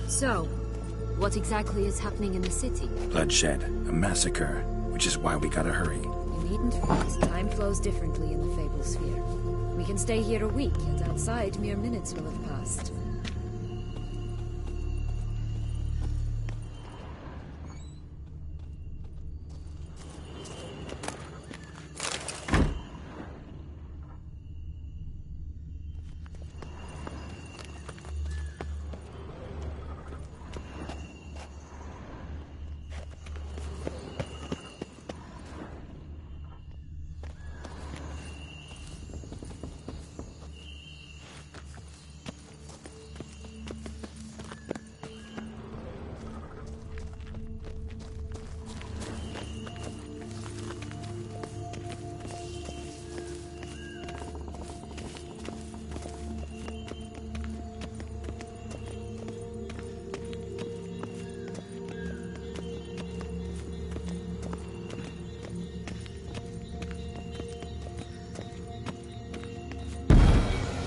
So, what exactly is happening in the city? Bloodshed, a massacre, which is why we gotta hurry. You needn't fret. Time flows differently in the Fable Sphere. We can stay here a week, yet outside mere minutes will have passed.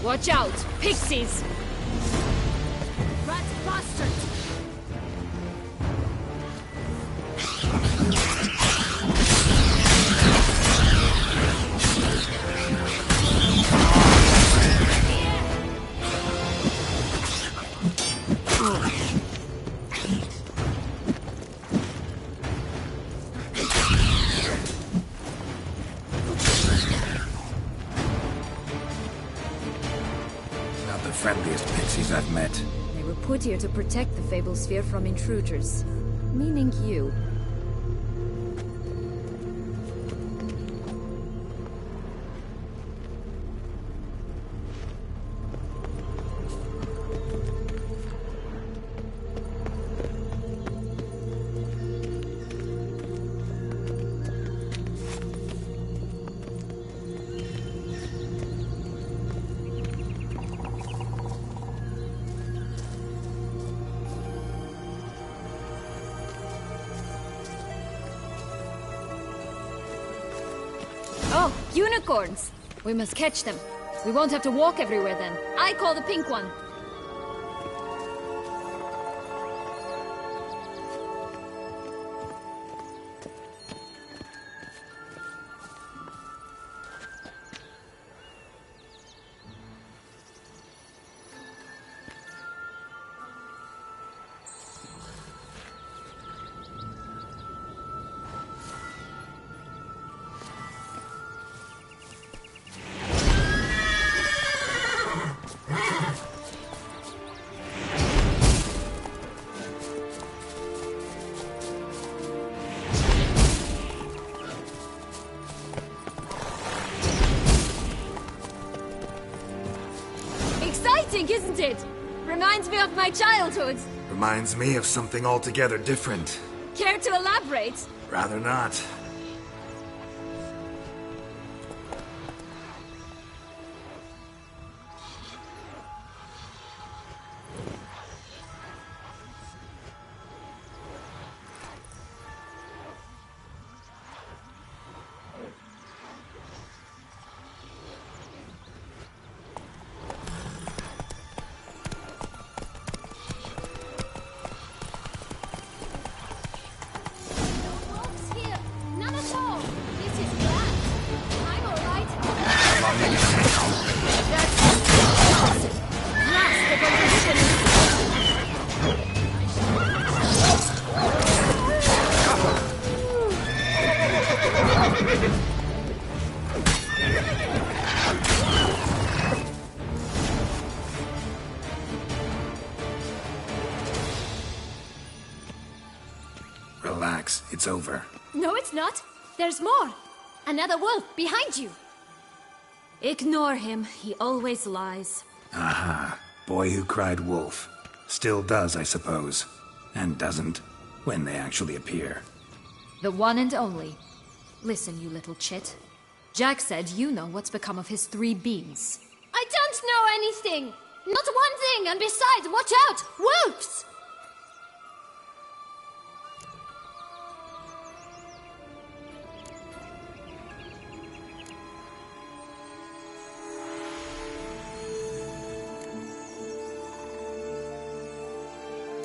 Watch out! Pixies! Rat bastards! Friendliest pixies I've met. They were put here to protect the Fable Sphere from intruders. Meaning you. Oh, unicorns! We must catch them. We won't have to walk everywhere then. I call the pink one. Isn't it? Reminds me of my childhood. Reminds me of something altogether different. Care to elaborate? Rather not. Relax, it's over. No, it's not. There's more. Another wolf behind you. Ignore him. He always lies. Aha. Boy who cried wolf. Still does, I suppose. And doesn't, when they actually appear. The one and only. Listen, you little chit. Jack said you know what's become of his 3 beans. I don't know anything! Not one thing, and besides, watch out! Wolves!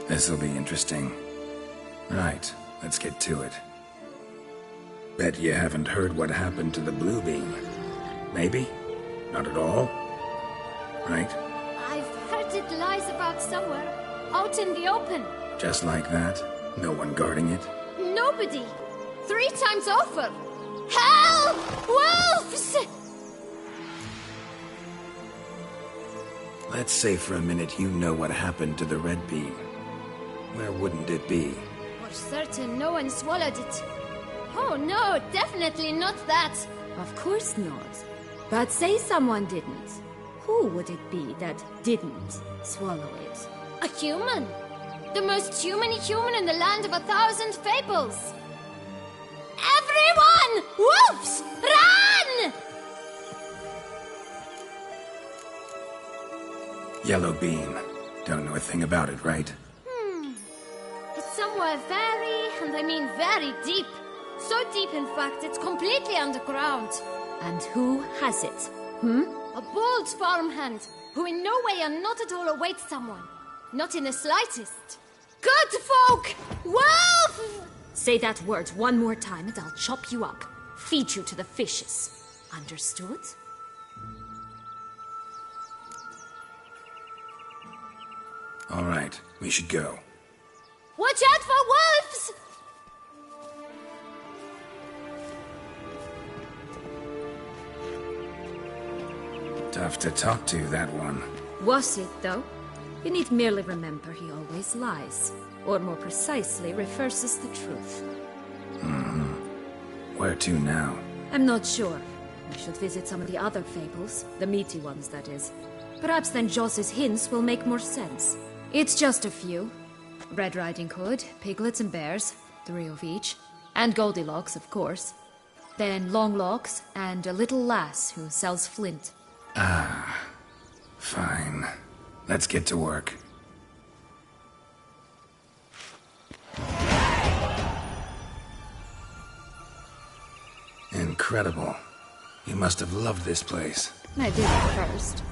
This'll be interesting. Right, let's get to it. Bet you haven't heard what happened to the blue beam. Maybe? Not at all? Right? I've heard it lies about somewhere, out in the open. Just like that? No one guarding it? Nobody. 3 times over. Help! Wolves! Let's say for a minute you know what happened to the red beam. Where wouldn't it be? For certain, no one swallowed it. Oh no, definitely not that. Of course not. But say someone didn't. Who would it be that didn't swallow it? A human. The most human-y human in the land of 1,000 fables. Everyone! Wolves! Run! Yellow beam. Don't know a thing about it, right? It's somewhere very, and I mean very deep. So deep, in fact, it's completely underground. And who has it? A bold farmhand, who in no way and not at all awaits someone. Not in the slightest. Good folk! Wolf! Say that word one more time and I'll chop you up. Feed you to the fishes. Understood? All right, we should go. Watch out for wolves! Tough to talk to, that one. Was it, though? You need merely remember he always lies. Or more precisely, reverses the truth. Where to now? I'm not sure. We should visit some of the other fables. The meaty ones, that is. Perhaps then Joss's hints will make more sense. It's just a few. Red Riding Hood, piglets and bears, 3 of each. And Goldilocks, of course. Then Longlocks, and a little lass who sells flint. Fine. Let's get to work. Incredible. You must have loved this place. I did at first.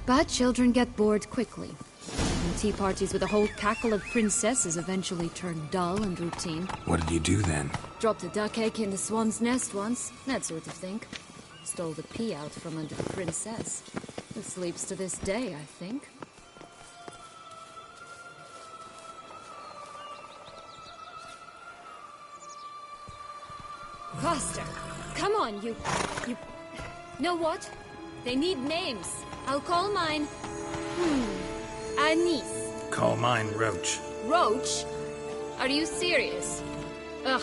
But children get bored quickly. And tea parties with a whole cackle of princesses eventually turn dull and routine. What did you do then? Dropped a duck egg in the swan's nest once, that sort of thing. Stole the pea out from under the princess. Who sleeps to this day, I think. Faster! Come on, you... Know what? They need names. I'll call mine... Anise. Call mine Roach. Roach? Are you serious? Ugh.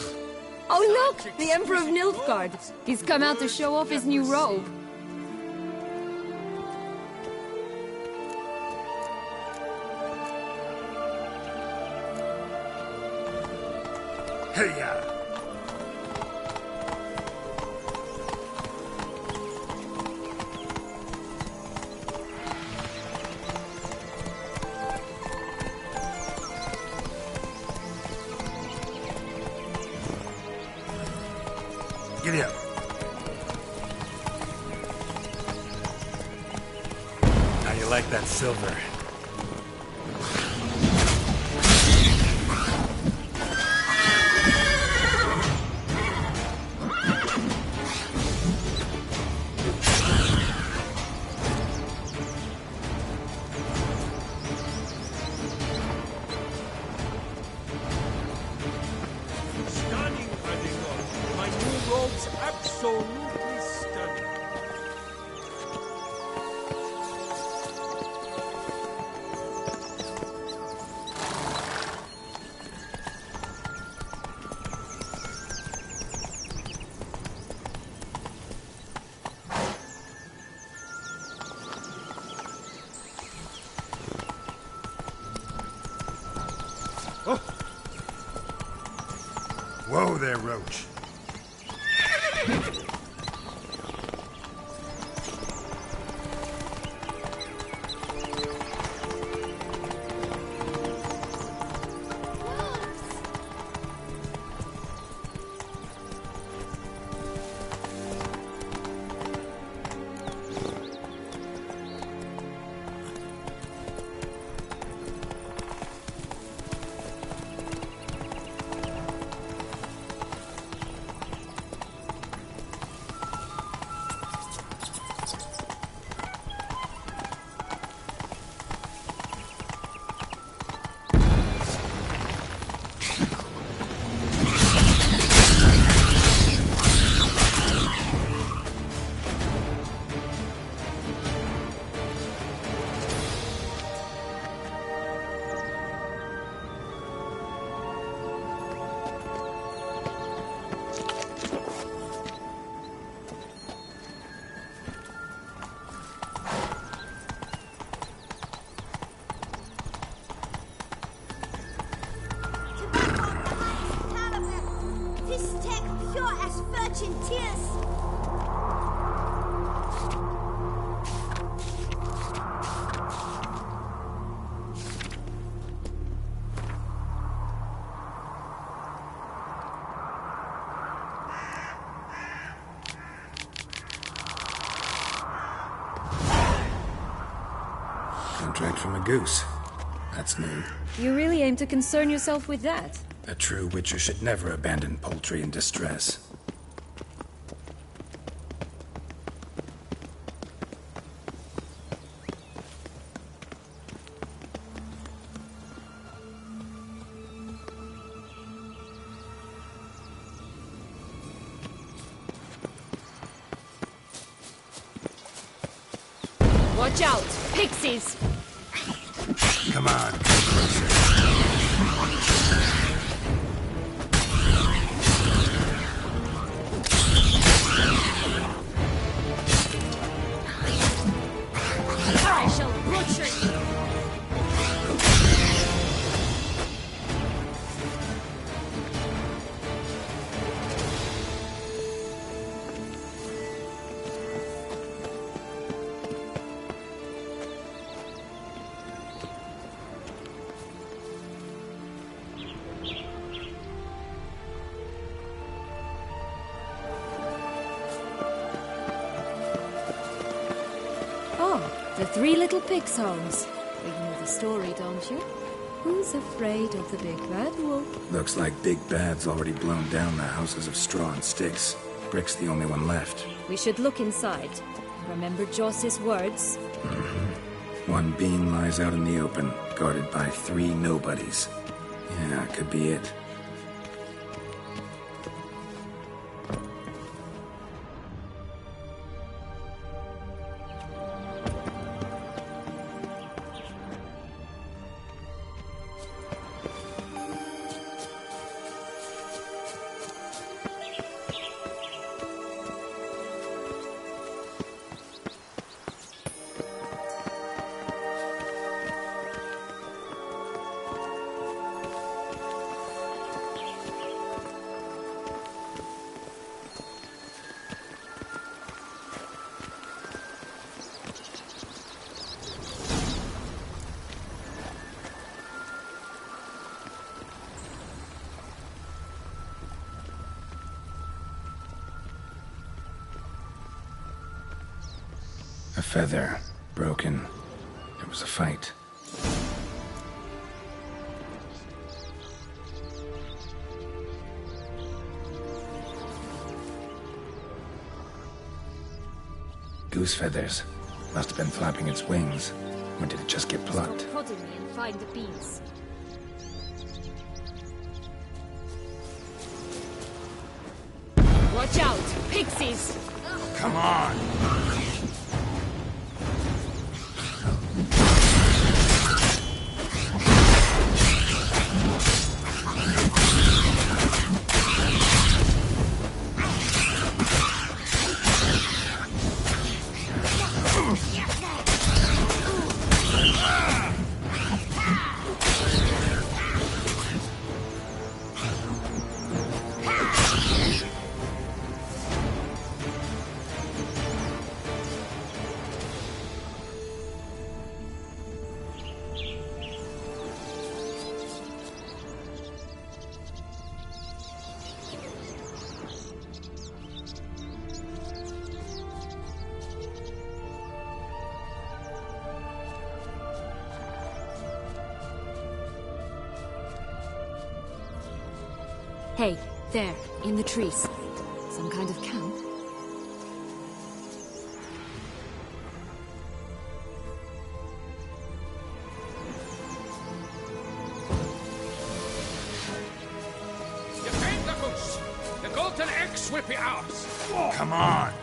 Oh look! The Emperor of Nilfgaard. He's come out to show off his new robe. Hey-ya! Giddy up. How you like that silver? Stunning, Anigo. My new robe's absolutely stunning. Whoa there, Roach. much in tears. Contract from a goose. That's new. You really aim to concern yourself with that? A true witcher should never abandon poultry in distress. Watch out! Pixies! Come on. I shall butcher you. The Three Little Pigs' homes. You know the story, don't you? Who's afraid of the big bad wolf? Looks like Big Bad's already blown down the houses of straw and sticks. Brick's the only one left. We should look inside. Remember Joss's words? One beam lies out in the open, guarded by 3 nobodies. Yeah, could be it. A feather, broken. There was a fight. Goose feathers. Must have been flapping its wings. Or did it just get plucked? Stop prodding me and find the beans. Watch out! Pixies! Come on. Hey, there, in the trees. Some kind of camp? Defend the goose! The golden eggs will be ours! Come on.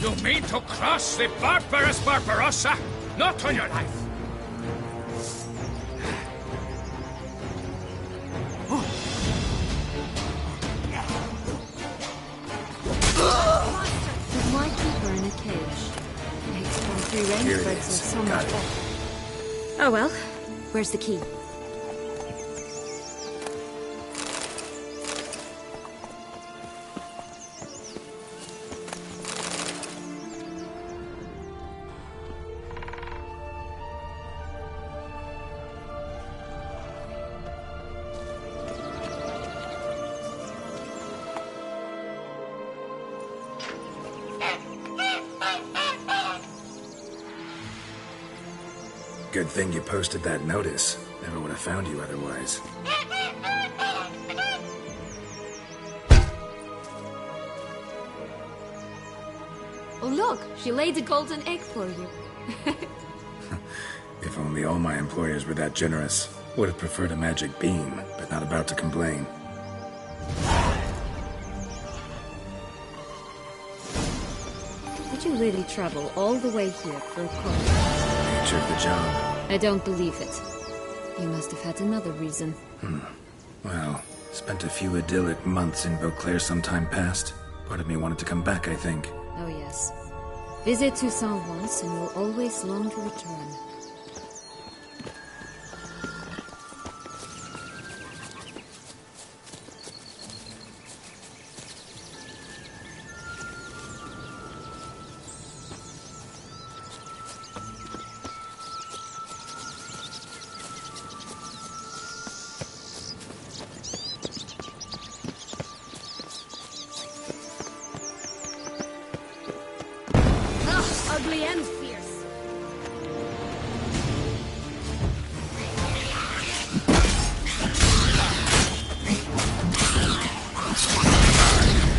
You mean to cross the barbarous Barbarossa? Not on your life! page. Makes free range Here it birds is. are so Got much it. better. Oh well. Where's the key? Good thing you posted that notice. Never would have found you otherwise. Oh look, she laid a golden egg for you. If only all my employers were that generous. Would have preferred a magic beam, but not about to complain. Did you really travel all the way here for a coin? Nature of the job. I don't believe it. You must have had another reason. Well, spent a few idyllic months in Beauclair some time past. Part of me wanted to come back, I think. Oh yes. Visit Toussaint once and you'll always long to return. Ugly and fierce.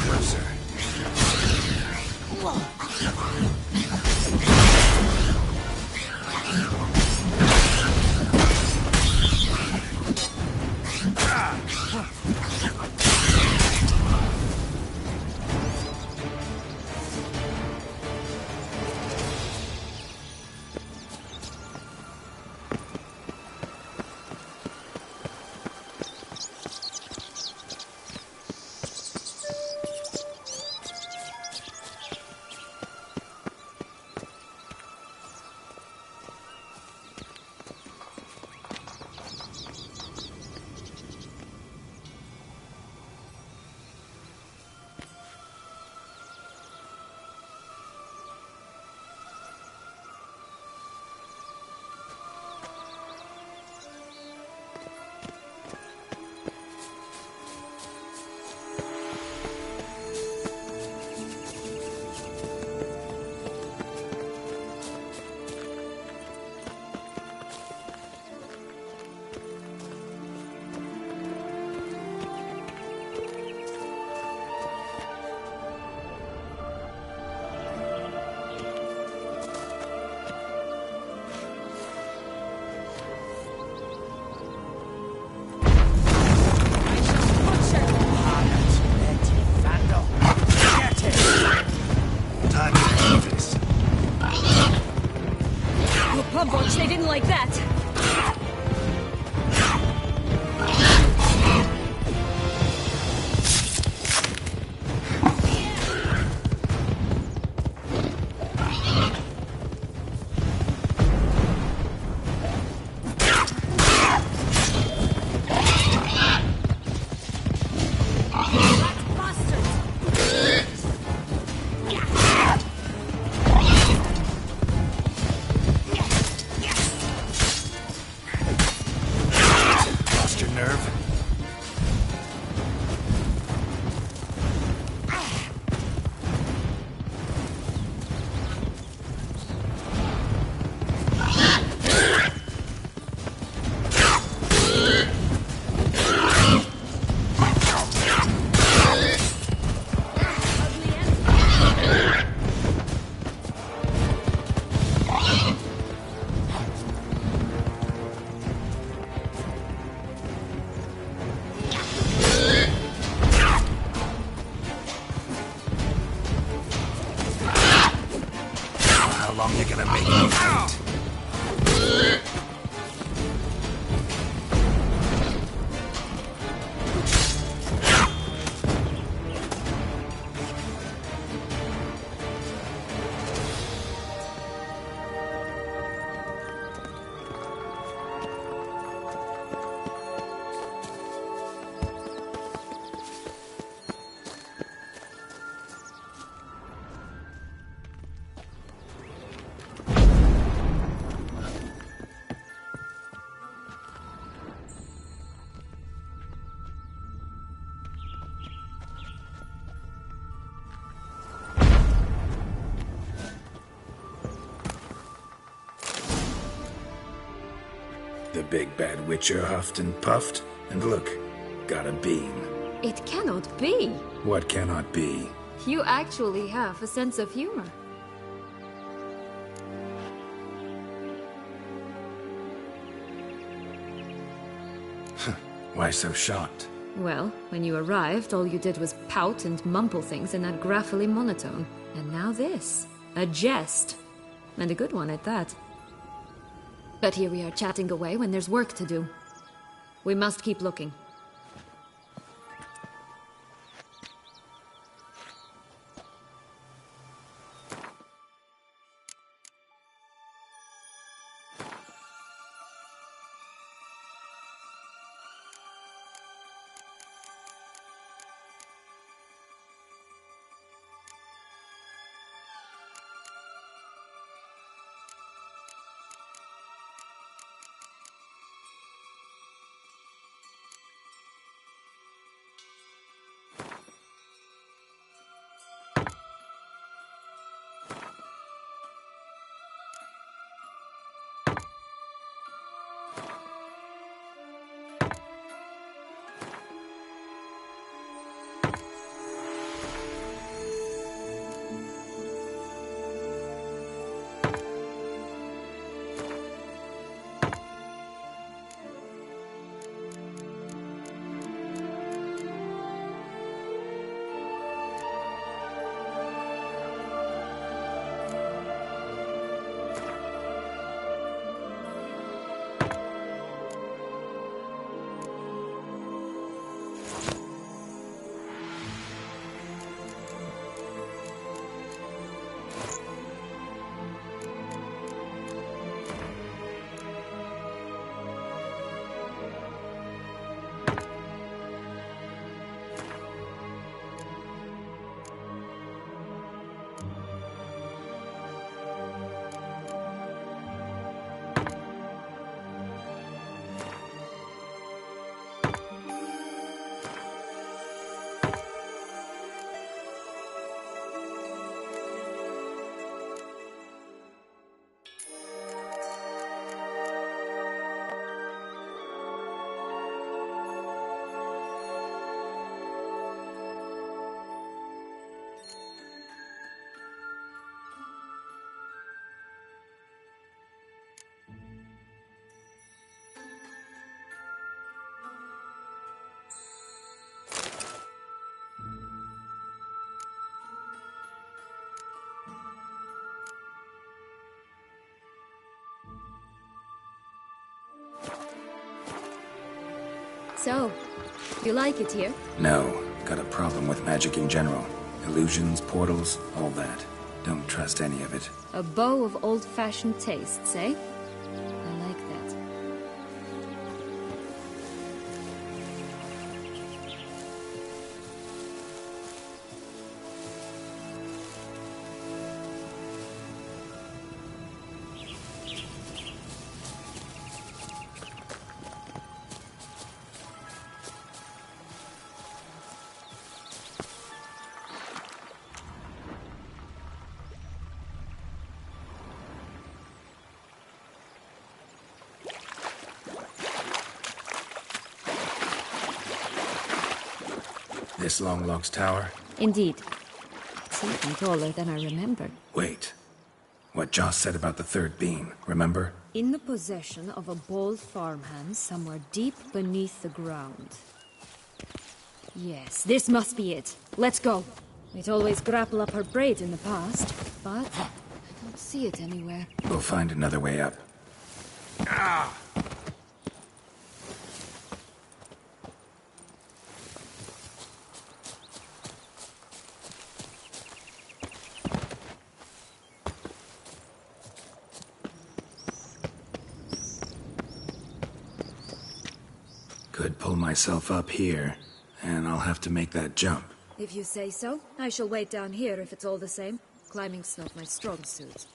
Closer. They didn't like that. long you're gonna make me wait. The big bad witcher huffed and puffed, and look, got a beam. It cannot be. What cannot be? You actually have a sense of humor. Why so shocked? Well, when you arrived, all you did was pout and mumble things in that graphically monotone. And now this. A jest. And a good one at that. But here we are chatting away when there's work to do. We must keep looking. So, you like it here? No, got a problem with magic in general. Illusions, portals, all that. Don't trust any of it. A bow of old-fashioned tastes, eh? I like that. This Longlock's tower? Indeed. It's even taller than I remembered. Wait. What Joss said about the third beam, remember? In the possession of a bold farmhand somewhere deep beneath the ground. Yes, this must be it. Let's go. We'd always grapple up her braid in the past, but I don't see it anywhere. We'll find another way up. Ah! Could pull myself up here, and I'll have to make that jump. If you say so, I shall wait down here if it's all the same. Climbing's not my strong suit.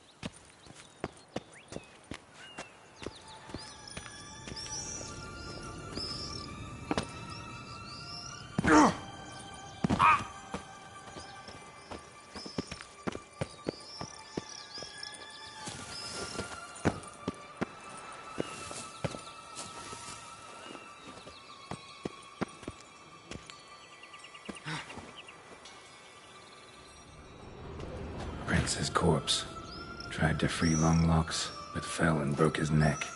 his corpse. Tried to free Longlocks, but fell and broke his neck.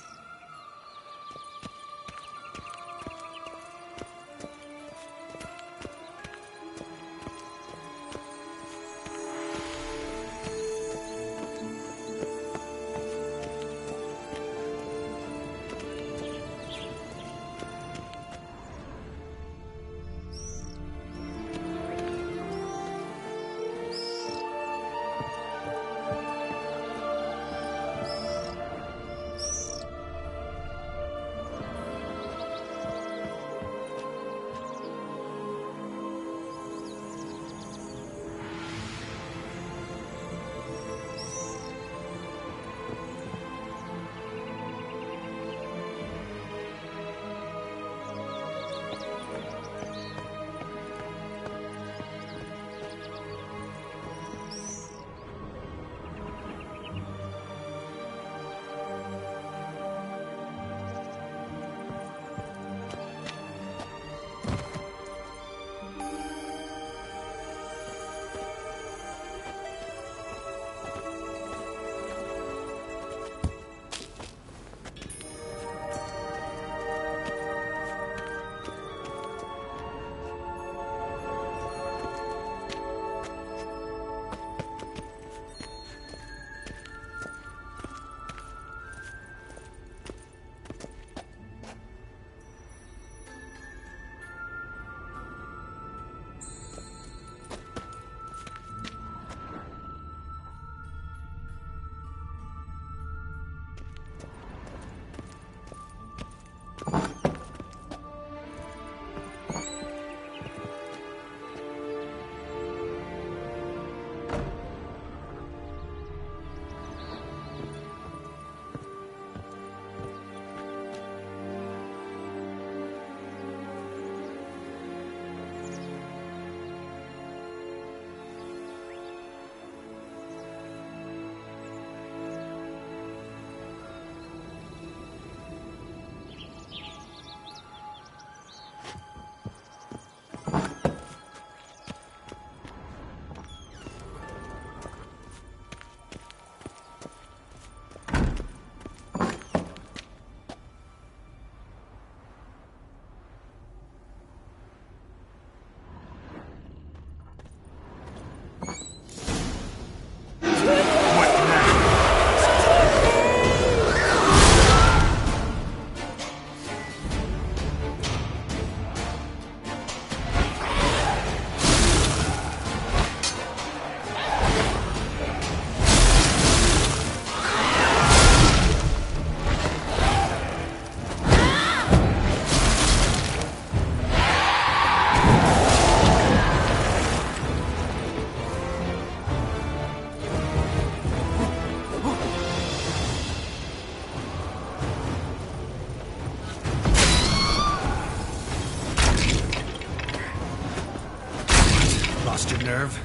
Lost your nerve?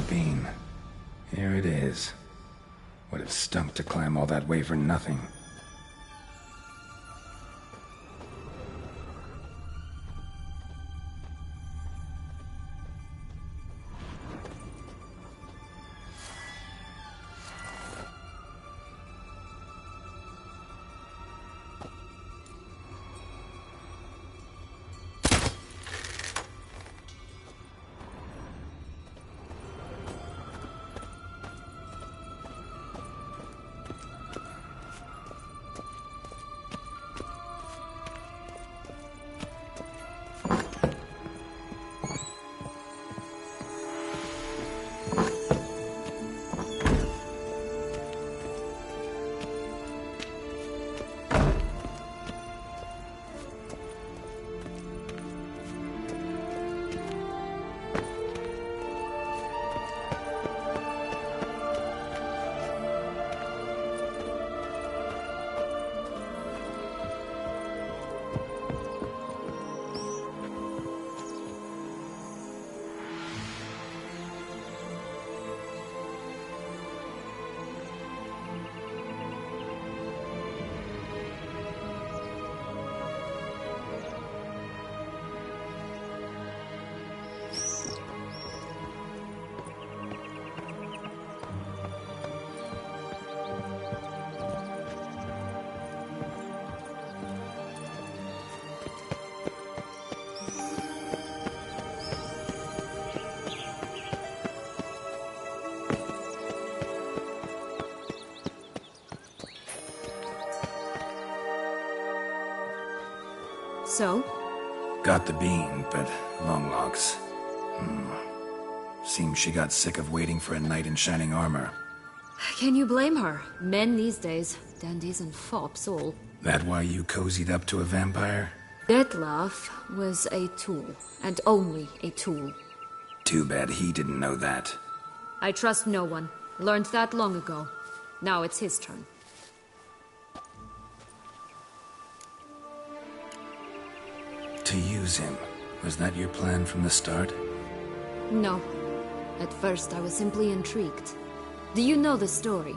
Bean. Here it is. Would have stunk to climb all that way for nothing. So? Got the bean, but long locks. Seems she got sick of waiting for a knight in shining armor. Can you blame her? Men these days, dandies and fops all. That why you cozied up to a vampire? Detlef was a tool, and only a tool. Too bad he didn't know that. I trust no one. Learned that long ago. Now it's his turn. To use him. Was that your plan from the start? No. At first I was simply intrigued. Do you know the story?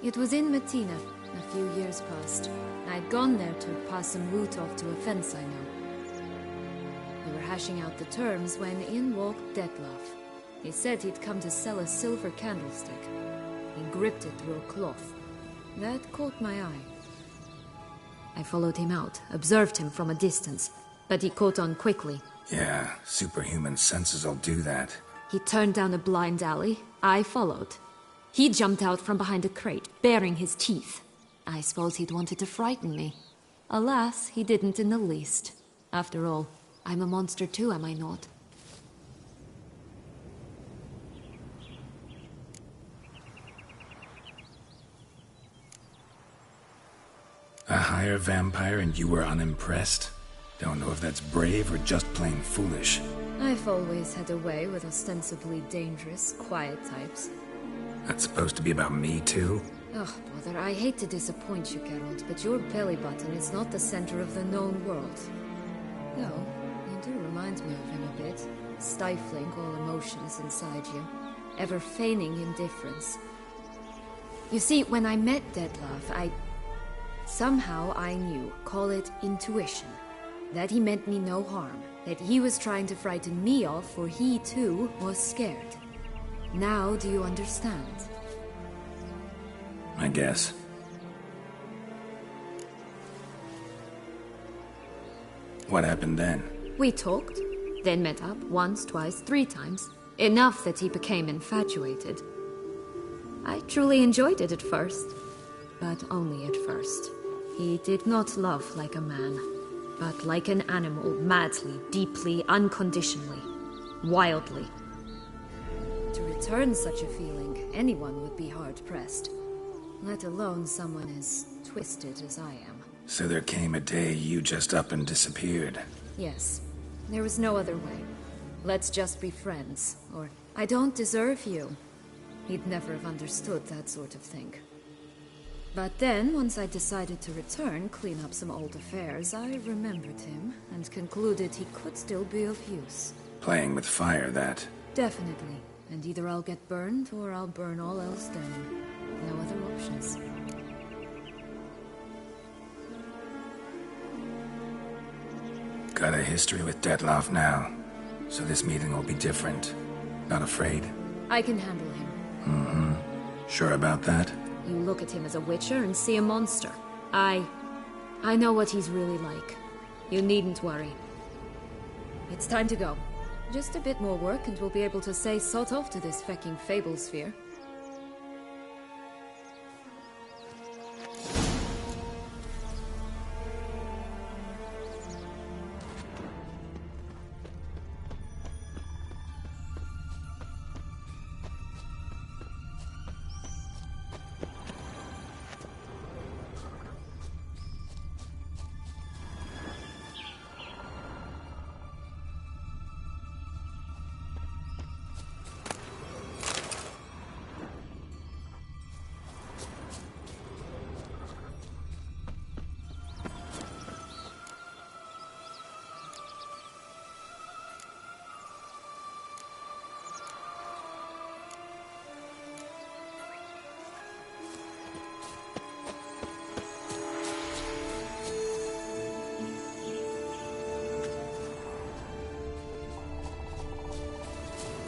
It was in Metina, a few years past. I'd gone there to pass some loot off to a fence I know. We were hashing out the terms when in walked Detlef. He said he'd come to sell a silver candlestick. He gripped it through a cloth. That caught my eye. I followed him out, observed him from a distance, but he caught on quickly. Yeah, superhuman senses will do that. He turned down a blind alley. I followed. He jumped out from behind a crate, baring his teeth. I suppose he'd wanted to frighten me. Alas, he didn't in the least. After all, I'm a monster too, am I not? A higher vampire and you were unimpressed? Don't know if that's brave or just plain foolish. I've always had a way with ostensibly dangerous, quiet types. That's supposed to be about me too? Oh, brother, I hate to disappoint you, Geralt, but your belly button is not the center of the known world. Though, you do remind me of him a bit, stifling all emotions inside you, ever feigning indifference. You see, when I met Detlef, somehow I knew, call it intuition, that he meant me no harm, that he was trying to frighten me off, for he too was scared. Now do you understand? I guess. What happened then? We talked, then met up once, twice, 3 times. Enough that he became infatuated. I truly enjoyed it at first, but only at first. He did not love like a man, but like an animal, madly, deeply, unconditionally, wildly. To return such a feeling, anyone would be hard-pressed. Let alone someone as twisted as I am. So there came a day you just up and disappeared. Yes. There was no other way. Let's just be friends, or I don't deserve you. He'd never have understood that sort of thing. But then, once I decided to return, clean up some old affairs, I remembered him and concluded he could still be of use. Playing with fire, that. Definitely. And either I'll get burned, or I'll burn all else down. No other options. Got a history with Detlef now, so this meeting will be different. Not afraid? I can handle him. Mm-hmm. Sure about that? You look at him as a witcher and see a monster. I know what he's really like. You needn't worry. It's time to go. Just a bit more work and we'll be able to say sod off to this fecking fable sphere.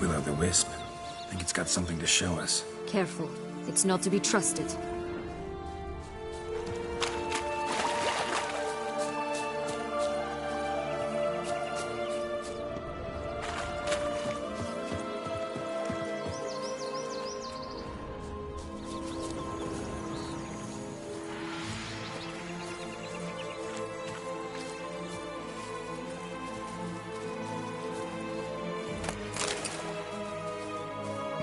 Will-o'-the-wisp. Think it's got something to show us. Careful. It's not to be trusted.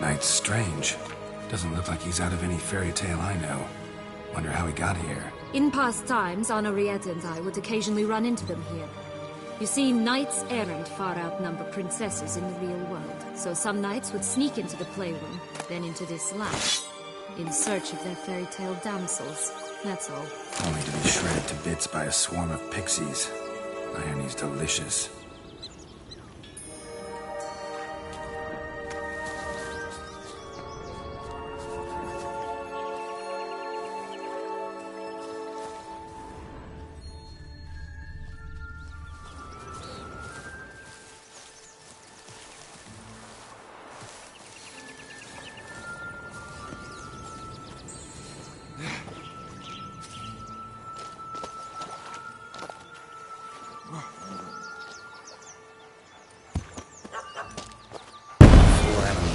Knight's strange. Doesn't look like he's out of any fairy tale I know. Wonder how he got here. In past times, Henrietta and I would occasionally run into them here. You see, knights errant far outnumber princesses in the real world, so some knights would sneak into the playroom, then into this lab, in search of their fairy tale damsels. That's all. Only to be shredded to bits by a swarm of pixies. Irony's delicious.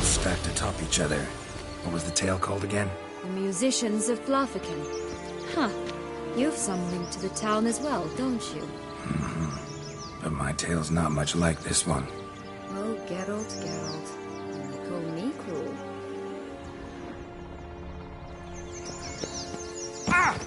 Stacked atop each other. What was the tale called again? The musicians of Blaviken. Huh. You've some link to the town as well, don't you? Mm-hmm. But my tale's not much like this one. Oh, Geralt, Geralt. You call me cruel. Ah!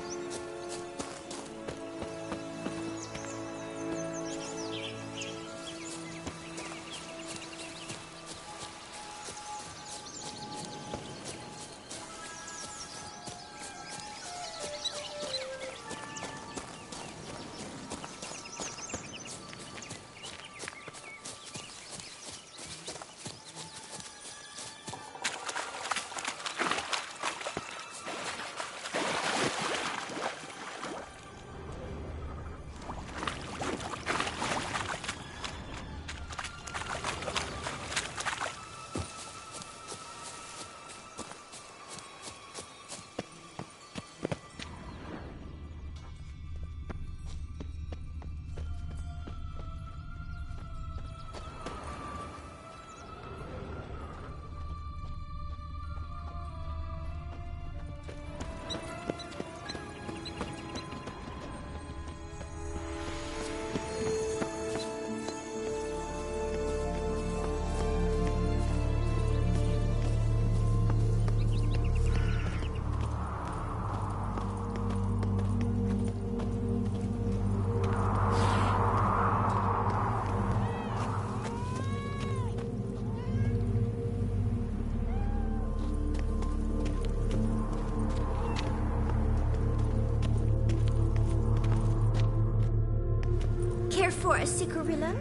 Care for a cigarillo?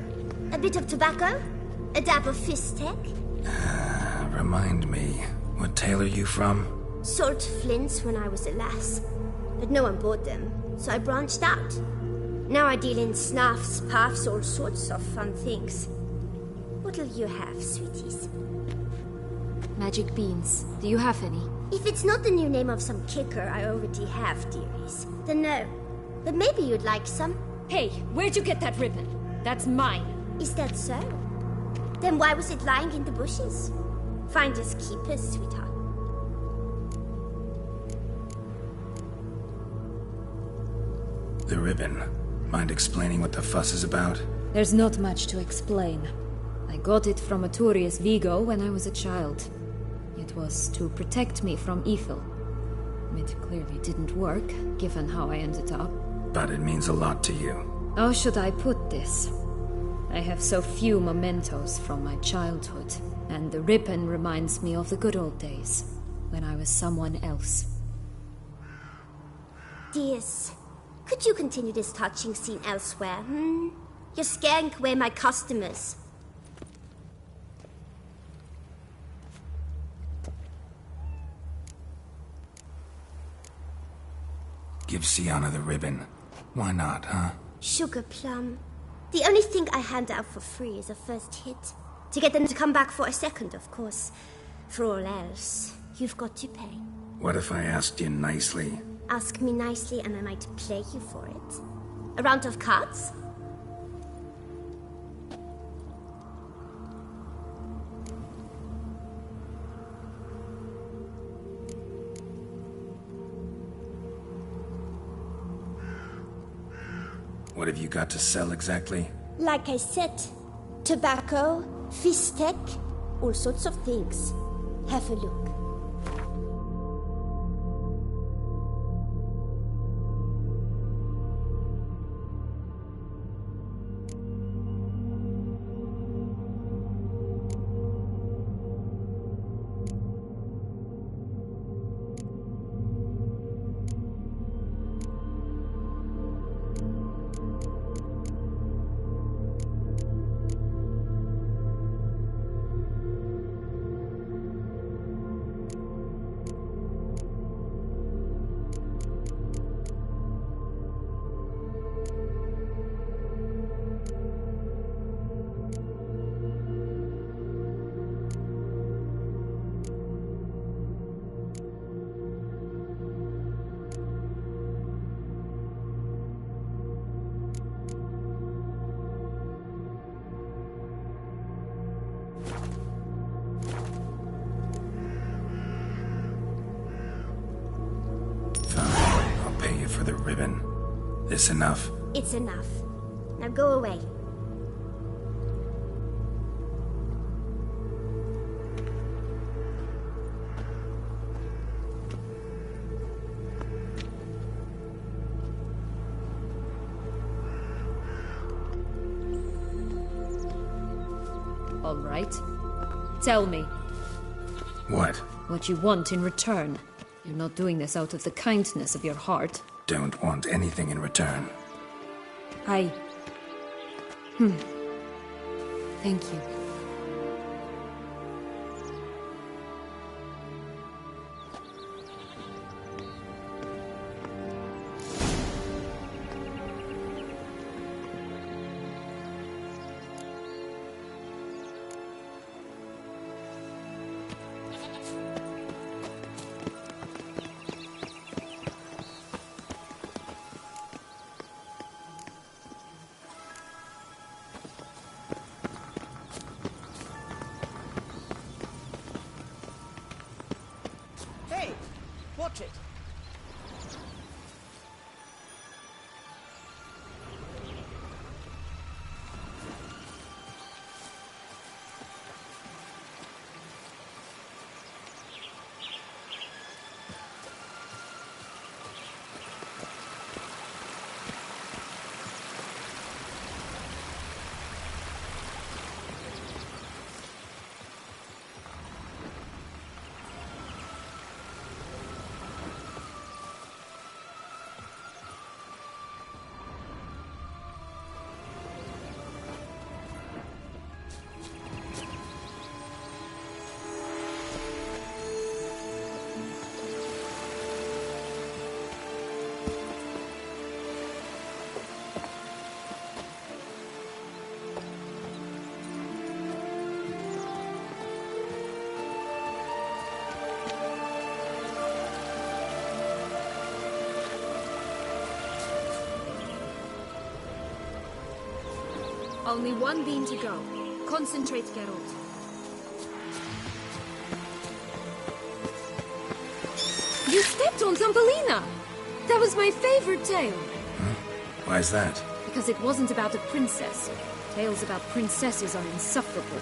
A bit of tobacco? A dab of fistek? Remind me, what tale are you from? Sold flints when I was a lass, but no one bought them, so I branched out. Now I deal in snuffs, puffs, all sorts of fun things. What'll you have, sweeties? Magic beans. Do you have any? If it's not the new name of some kicker I already have, dearies, then no. But maybe you'd like some. Hey, where'd you get that ribbon? That's mine. Is that so? Then why was it lying in the bushes? Finders keepers, sweetheart. The ribbon. Mind explaining what the fuss is about? There's not much to explain. I got it from Arturius Vigo when I was a child. It was to protect me from evil. It clearly didn't work, given how I ended up. But it means a lot to you. How should I put this? I have so few mementos from my childhood, and the ribbon reminds me of the good old days, when I was someone else. Dears, could you continue this touching scene elsewhere, You're scaring away my customers. Give Sienna the ribbon. Why not, huh? Sugar plum. The only thing I hand out for free is a first hit. To get them to come back for a second, of course. For all else, you've got to pay. What if I asked you nicely? Ask me nicely and I might play you for it. A round of cards? What have you got to sell exactly? Like I said, tobacco, fistek, all sorts of things. Have a look. For the ribbon. This enough? It's enough. Now go away. All right. Tell me. What? What you want in return. You're not doing this out of the kindness of your heart. Don't want anything in return. Thank you. Watch it. Only one bean to go. Concentrate, Geralt. You stepped on Thumbelina! That was my favorite tale. Huh? Why is that? Because it wasn't about a princess. Tales about princesses are insufferable.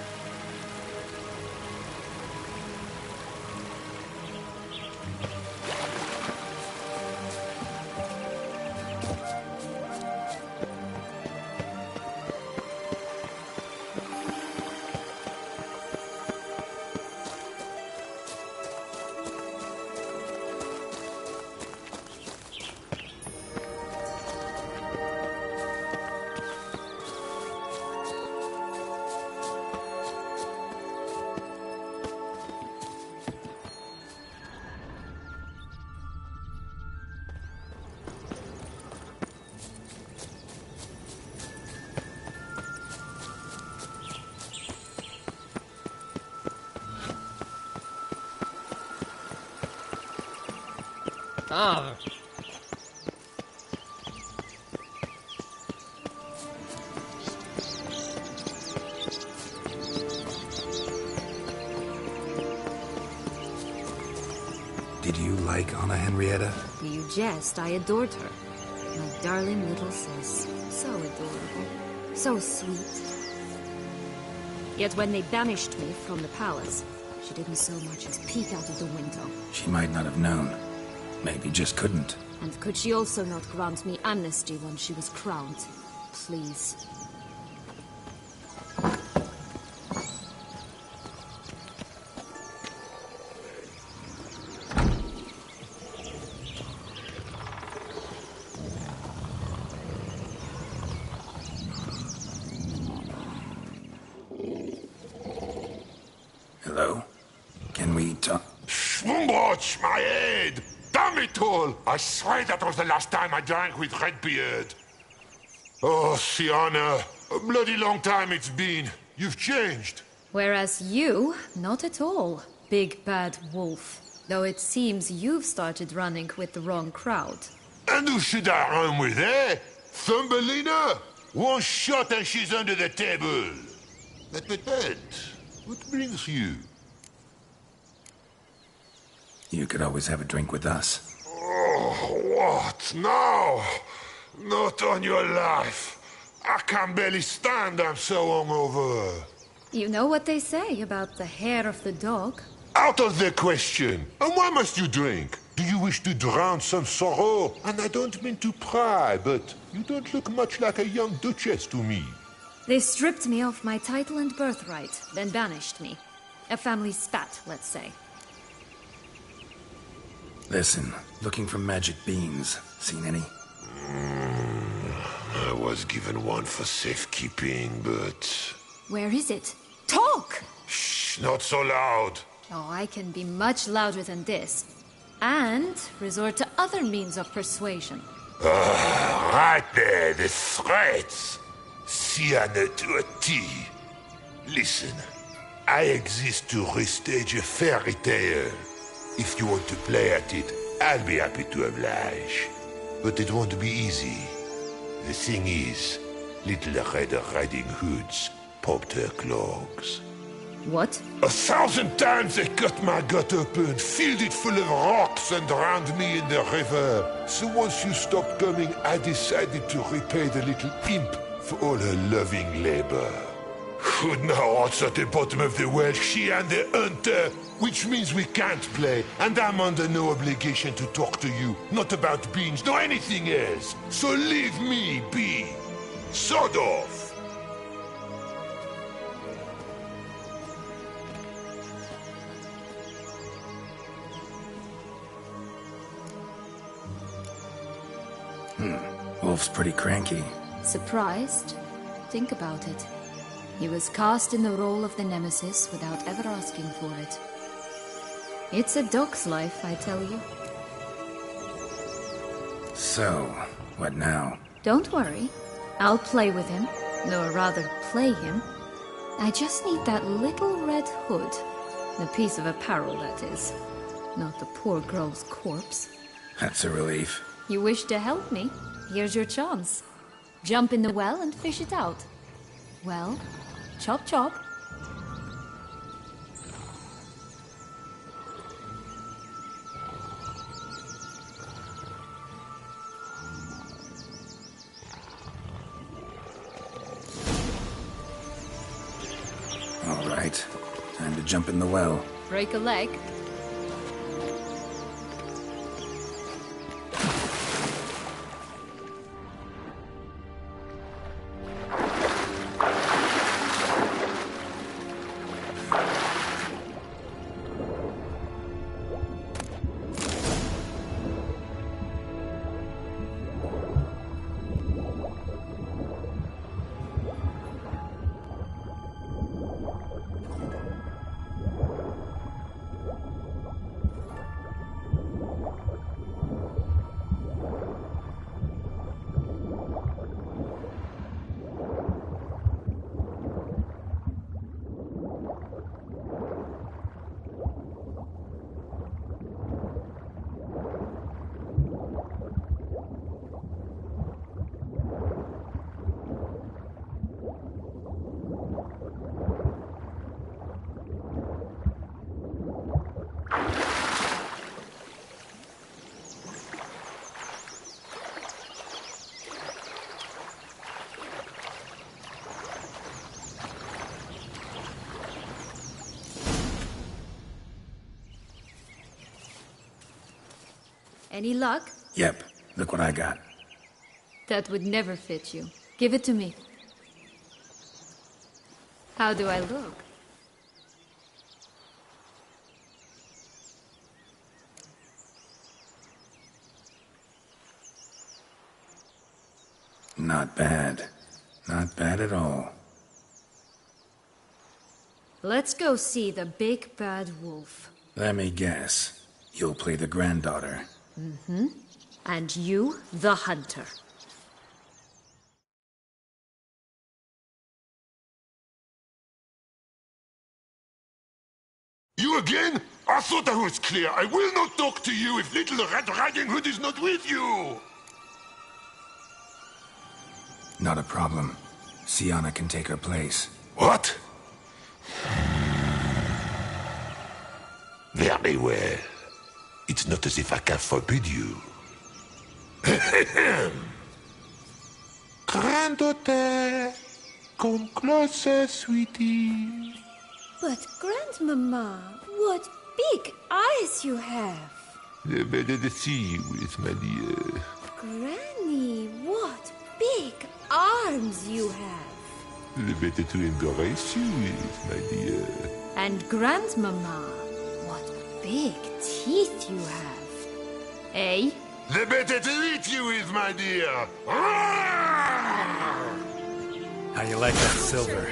Ah. Did you like Anna Henrietta? You jest, I adored her. My darling little sis. So adorable. So sweet. Yet when they banished me from the palace, She didn't so much as peek out of the window. She might not have known. Maybe just couldn't. And could she also not grant me amnesty once she was crowned? Please. Hello? Can we talk? Watch my head! Damn it all! I swear that was the last time I drank with Redbeard. Oh, Sienna, a bloody long time it's been. You've changed. Whereas you, not at all, big bad wolf. Though it seems you've started running with the wrong crowd. And who should I run with, eh? Thumbelina? One shot and she's under the table. But, what brings you? You could always have a drink with us. Oh, what now? Not on your life. I can barely stand, I'm so hungover. You know what they say about the hair of the dog? Out of the question. And why must you drink? Do you wish to drown some sorrow? And I don't mean to pry, but you don't look much like a young duchess to me. They stripped me of my title and birthright, then banished me. A family spat, let's say. Listen, looking for magic beans. Seen any? I was given one for safekeeping, but... Where is it? Talk! Shh, not so loud. Oh, I can be much louder than this. And resort to other means of persuasion. Right there, the threats. Sienna to a T. Listen, I exist to restage a fairy tale. If you want to play at it, I'll be happy to oblige. But it won't be easy. The thing is, Little Red Riding Hoods popped her clogs. What? 1,000 times they cut my gut open, filled it full of rocks and drowned me in the river. So once you stopped coming, I decided to repay the little imp for all her loving labor. Who now answer at the bottom of the well, she and the hunter, which means we can't play, and I'm under no obligation to talk to you, not about beans, nor anything else. So leave me be. Sod off. Wolf's pretty cranky. Surprised? Think about it. He was cast in the role of the Nemesis without ever asking for it. It's a dog's life, I tell you. So, what now? Don't worry. I'll play with him. Or rather, play him. I just need that little red hood. The piece of apparel, that is. Not the poor girl's corpse. That's a relief. You wish to help me? Here's your chance. Jump in the well and fish it out. Well, chop chop. All right. Time to jump in the well. Break a leg. Any luck? Yep, look what I got. That would never fit you. Give it to me. How do I look? Not bad. Not bad at all. Let's go see the big bad wolf. Let me guess. You'll play the granddaughter. Mm-hmm. And you, the hunter. You again? I thought I was clear. I will not talk to you if little Red Riding Hood is not with you! Not a problem. Sienna can take her place. What? Very well. It's not as if I can forbid you. Granddaughter, come closer, sweetie. But, Grandmama, what big eyes you have! The better to see you with, my dear. Granny, what big arms you have! The better to embrace you with, my dear. And Grandmama, what big teeth you have. Eh? The better to eat you with, my dear. How you like that silver?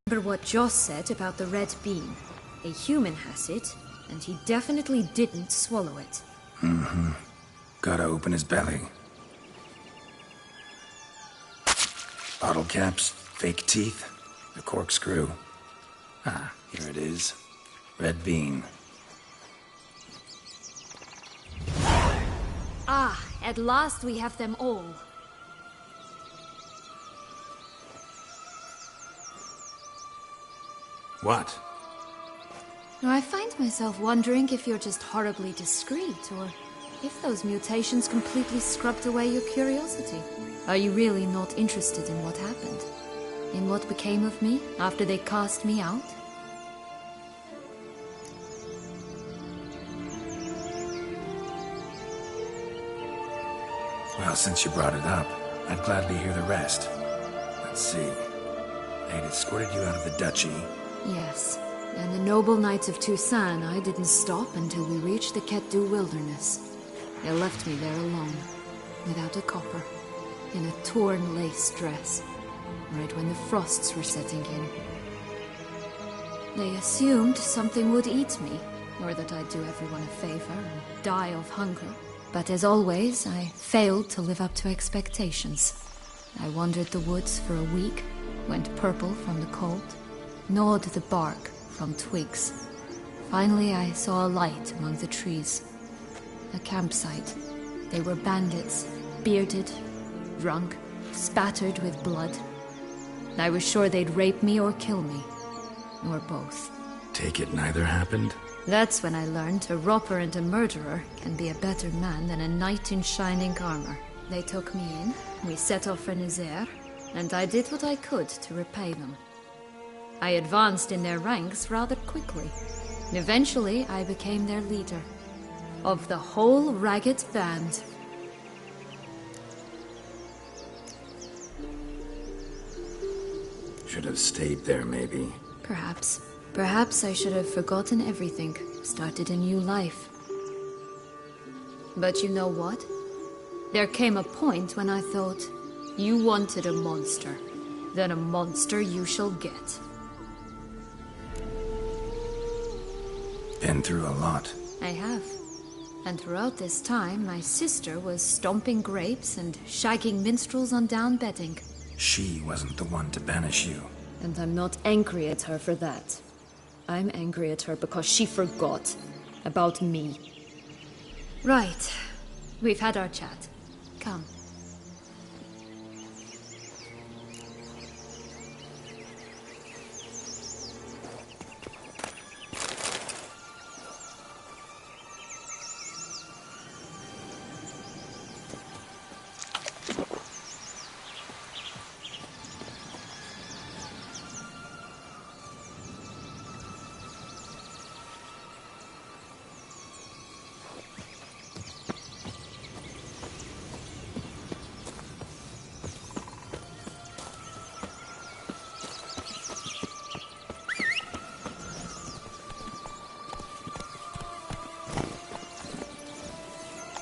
Remember what Joss said about the red bean? A human has it, and he definitely didn't swallow it. Mm-hmm. Gotta open his belly. Bottle caps, fake teeth, the corkscrew. Ah, here it is. Red bean. Ah, at last we have them all. What? I find myself wondering if you're just horribly discreet, or if those mutations completely scrubbed away your curiosity. Are you really not interested in what happened? In what became of me after they cast me out? Well, since you brought it up, I'd gladly hear the rest. Let's see. They'd escorted you out of the duchy. Yes, and the noble knights of Toussaint, I didn't stop until we reached the Ketdu wilderness. They left me there alone, without a copper, in a torn lace dress, right when the frosts were setting in. They assumed something would eat me, or that I'd do everyone a favor and die of hunger. But as always, I failed to live up to expectations. I wandered the woods for a week, went purple from the cold, gnawed the bark from twigs. Finally, I saw a light among the trees. A campsite. They were bandits, bearded, drunk, spattered with blood. I was sure they'd rape me or kill me, or both. Take it neither happened? That's when I learned a robber and a murderer can be a better man than a knight in shining armor. They took me in, we set off for Nazaire, and I did what I could to repay them. I advanced in their ranks rather quickly. Eventually, I became their leader. Of the whole ragged band. Should have stayed there, maybe. Perhaps. Perhaps I should have forgotten everything, started a new life. But you know what? There came a point when I thought, you wanted a monster. Then a monster you shall get. Been through a lot. I have. And throughout this time, my sister was stomping grapes and shagging minstrels on down bedding. She wasn't the one to banish you. And I'm not angry at her for that. I'm angry at her because she forgot about me. Right. We've had our chat. Come.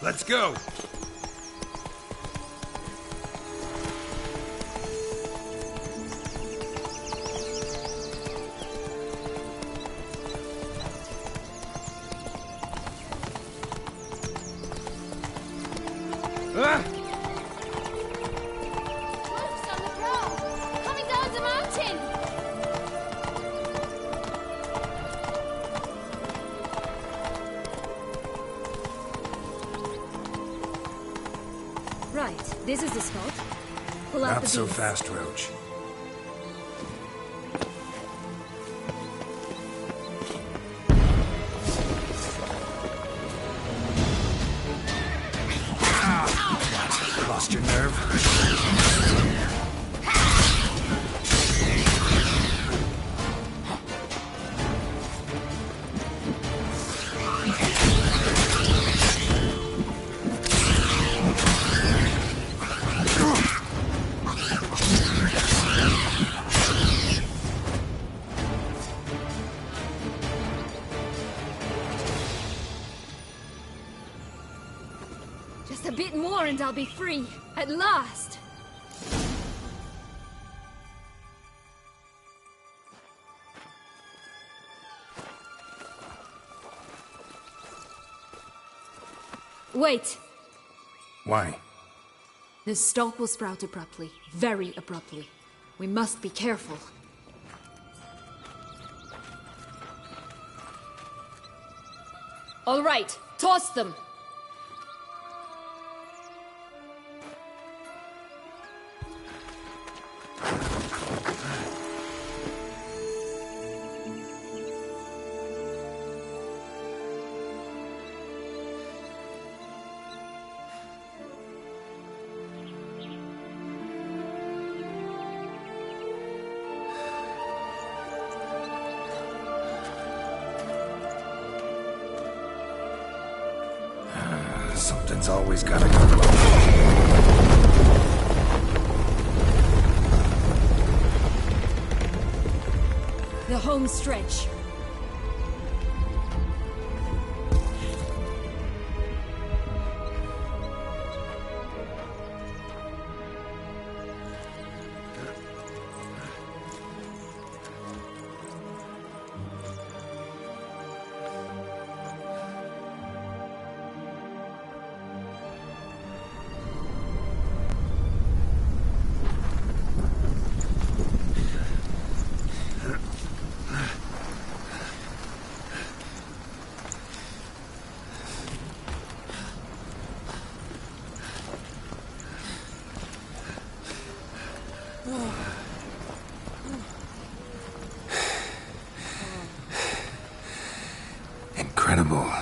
Let's go! Ah! Wolves on the prowl! Coming down the mountain! Right, this is the spot. Pull out Not the so beads. fast, Roach. Lost your nerve? Just a bit more and I'll be free. At last! Wait! Why? The stalk will sprout abruptly. Very abruptly. We must be careful. All right, toss them! Something's always gotta go wrong. The home stretch. Incredible.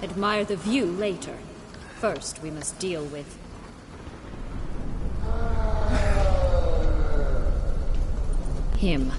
Admire the view later. First, we must deal with... him.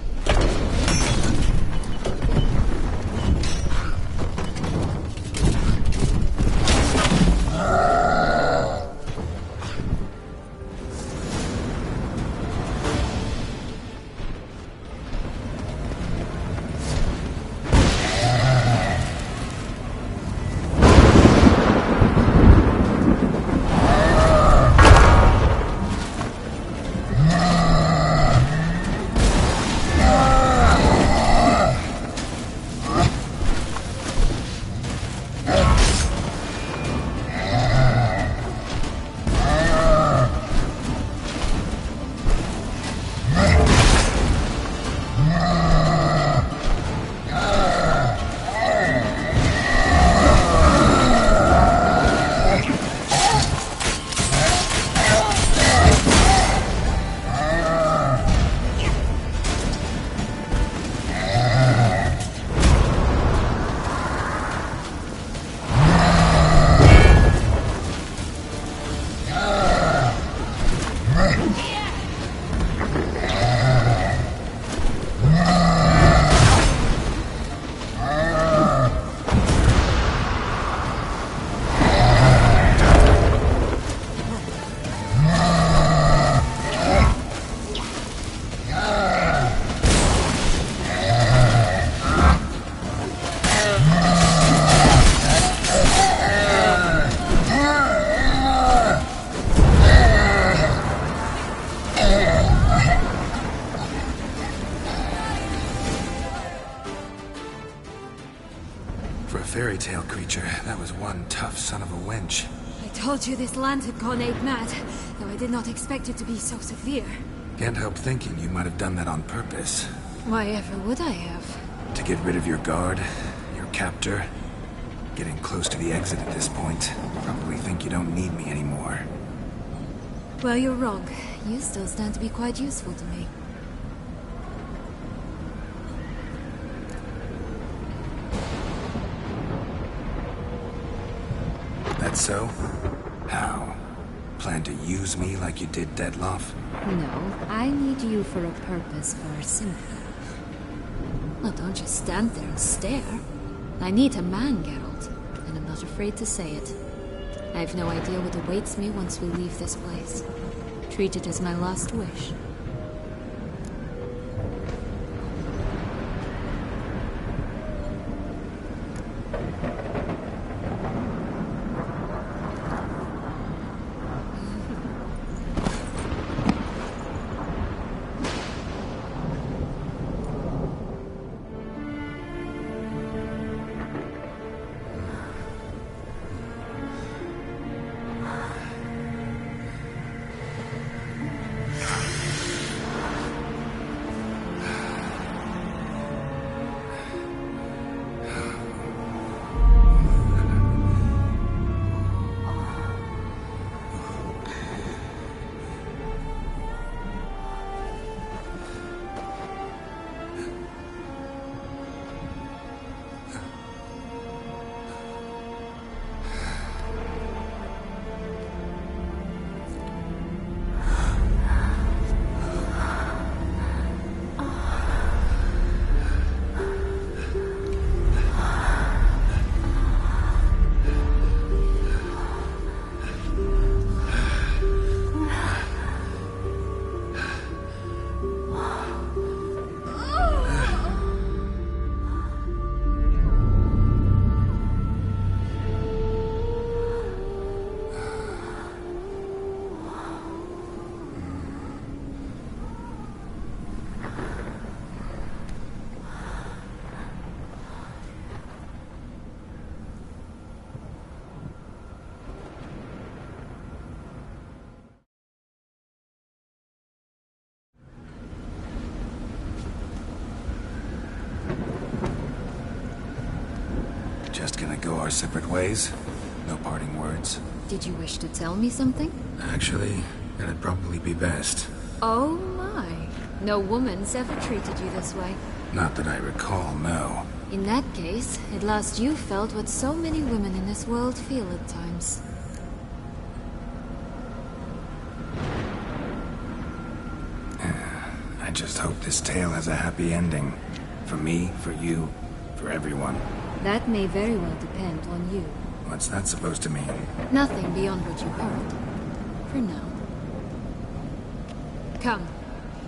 For a fairy tale creature, that was one tough son of a wench. I told you this land had gone ape mad, though I did not expect it to be so severe. Can't help thinking you might have done that on purpose. Why ever would I have? To get rid of your guard, your captor. Getting close to the exit at this point. Probably think you don't need me anymore. Well, you're wrong. You still stand to be quite useful to me. That so? How? Plan to use me like you did Deadloff? No, I need you for a purpose first. Well, don't just stand there and stare. I need a man, Geralt, and I'm not afraid to say it. I have no idea what awaits me once we leave this place. Treat it as my last wish. Just gonna go our separate ways? No parting words? Did you wish to tell me something? Actually, that'd probably be best. Oh my. No woman's ever treated you this way. Not that I recall, no. In that case, at last you felt what so many women in this world feel at times. I just hope this tale has a happy ending. For me, for you, for everyone. That may very well depend on you. What's that supposed to mean? Nothing beyond what you heard. For now. Come.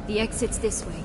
The exit's this way.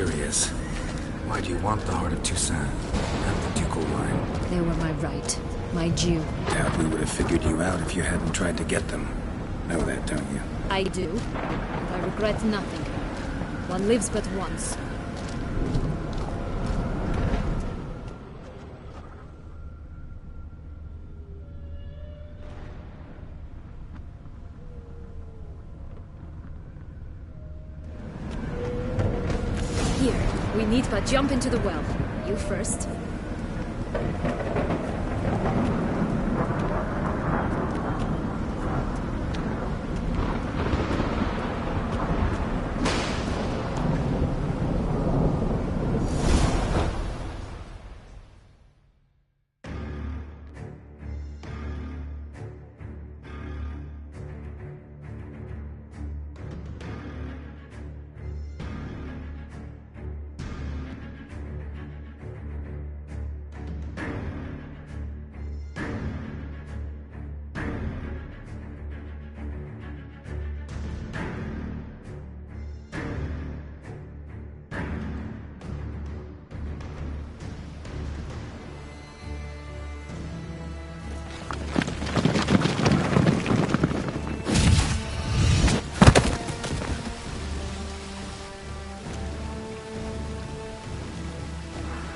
curious. Why do you want the heart of Toussaint and the ducal line? They were my right. My due. Doubt we would have figured you out if you hadn't tried to get them. Know that, don't you? I do, and I regret nothing. One lives but once. Here, we need but jump into the well. You first.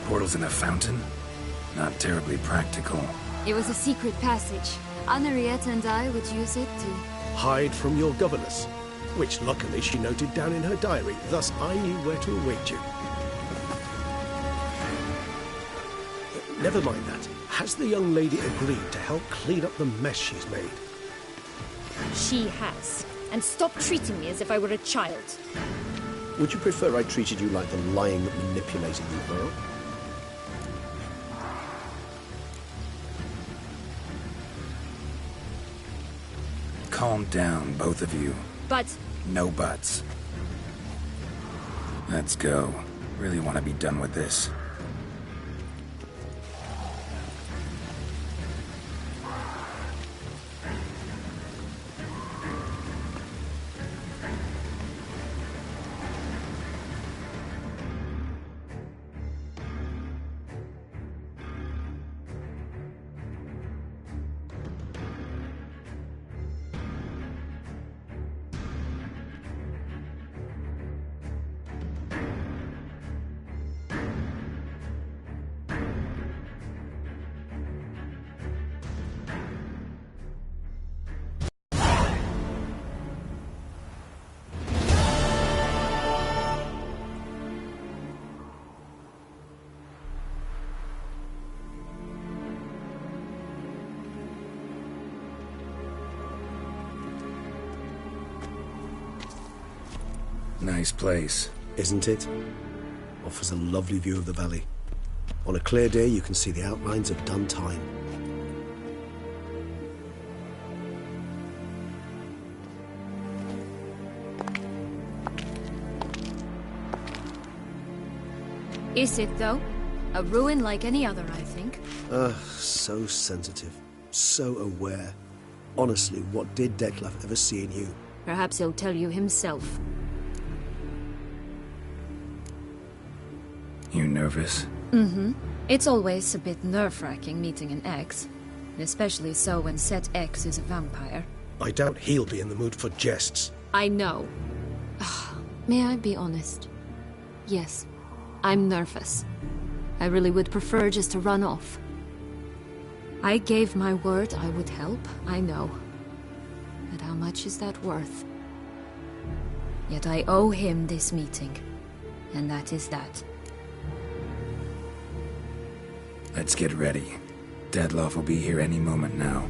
Portals in a fountain? Not terribly practical. It was a secret passage. Henriette and I would use it to... Hide from your governess, which luckily she noted down in her diary, thus I knew where to await you. Never mind that. Has the young lady agreed to help clean up the mess she's made? She has. And stop treating me as if I were a child. Would you prefer I treated you like the lying, manipulating you were? Calm down, both of you. But... No buts. Let's go. Really want to be done with this. Nice place. Isn't it? Offers a lovely view of the valley. On a clear day, you can see the outlines of done time. Is it, though? A ruin like any other, I think. So sensitive. So aware. Honestly, what did Detlef ever see in you? Perhaps he'll tell you himself. You nervous? Mm-hmm. It's always a bit nerve-wracking meeting an ex. Especially so when said ex is a vampire. I doubt he'll be in the mood for jests. I know. May I be honest? Yes, I'm nervous. I really would prefer just to run off. I gave my word I would help, I know. But how much is that worth? Yet I owe him this meeting. And that is that. Let's get ready. Detlef will be here any moment now.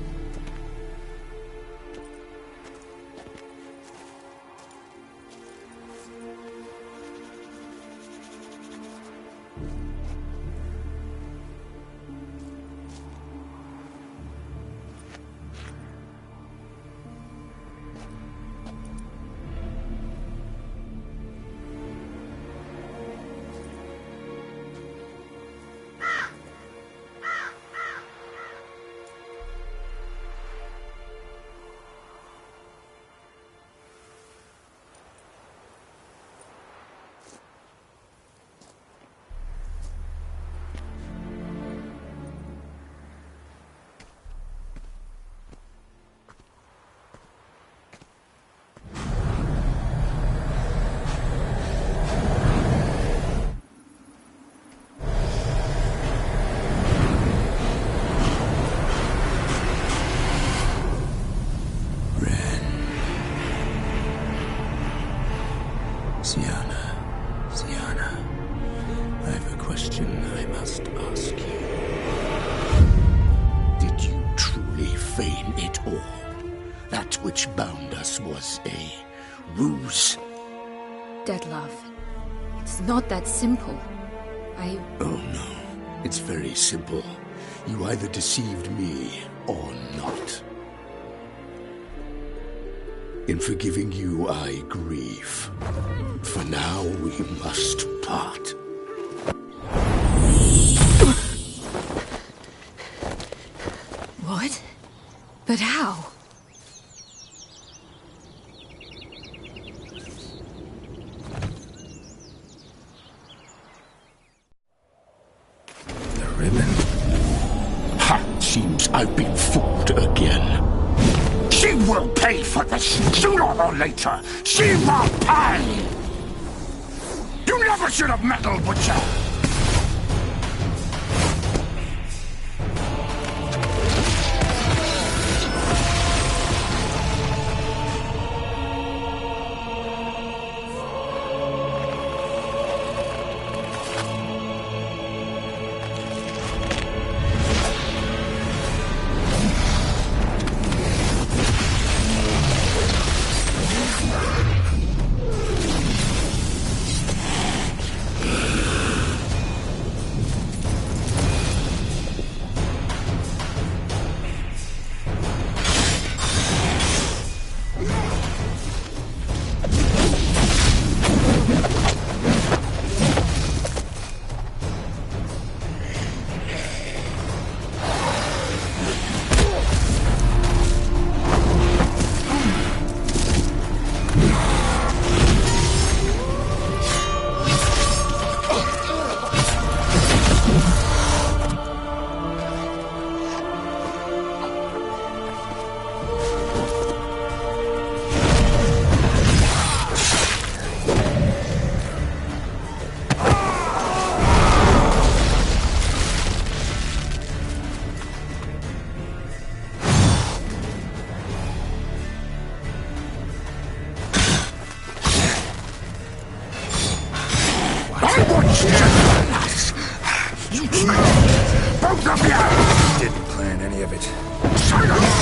Sienna, I have a question I must ask you. Did you truly feign it all? That which bound us was a ruse? Dead love. It's not that simple. Oh no, it's very simple. You either deceived me or not. In forgiving you, I grieve. For now, we must part. What? But how? The ribbon. Ha! Seems I've been fooled again. She will pay for this, sooner or later. She will pay! You never should have meddled with her! Both of you! Didn't plan any of it. Silence!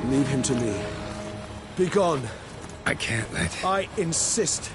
Leave him to me. Be gone. I can't let... I insist.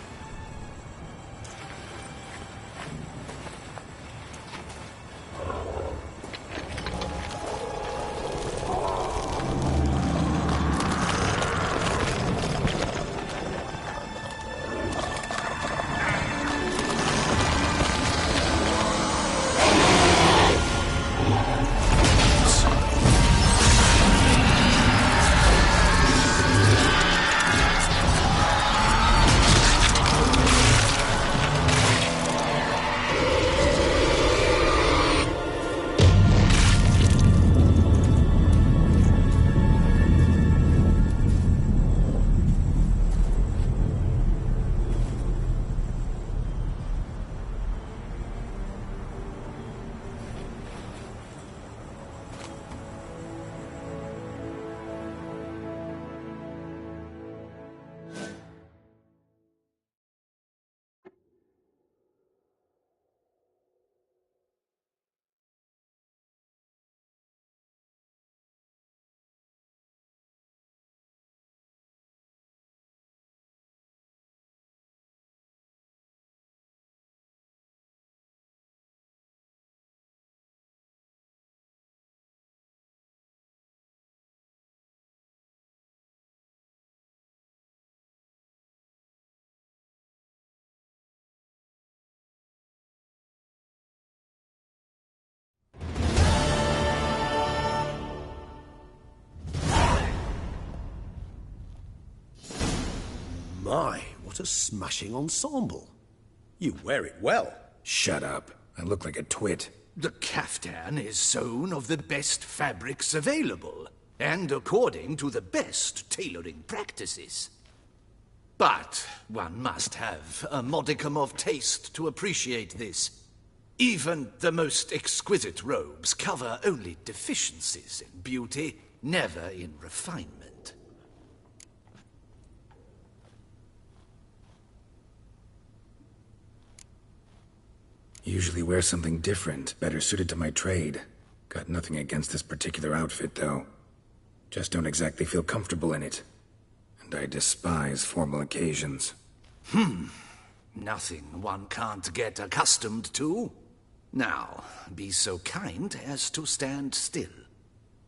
My, what a smashing ensemble. You wear it well. Shut up. I look like a twit. The caftan is sewn of the best fabrics available, and according to the best tailoring practices. But one must have a modicum of taste to appreciate this. Even the most exquisite robes cover only deficiencies in beauty, never in refinement. Usually wear something different, better suited to my trade. Got nothing against this particular outfit, though. Just don't exactly feel comfortable in it. And I despise formal occasions. Nothing one can't get accustomed to. Now, be so kind as to stand still.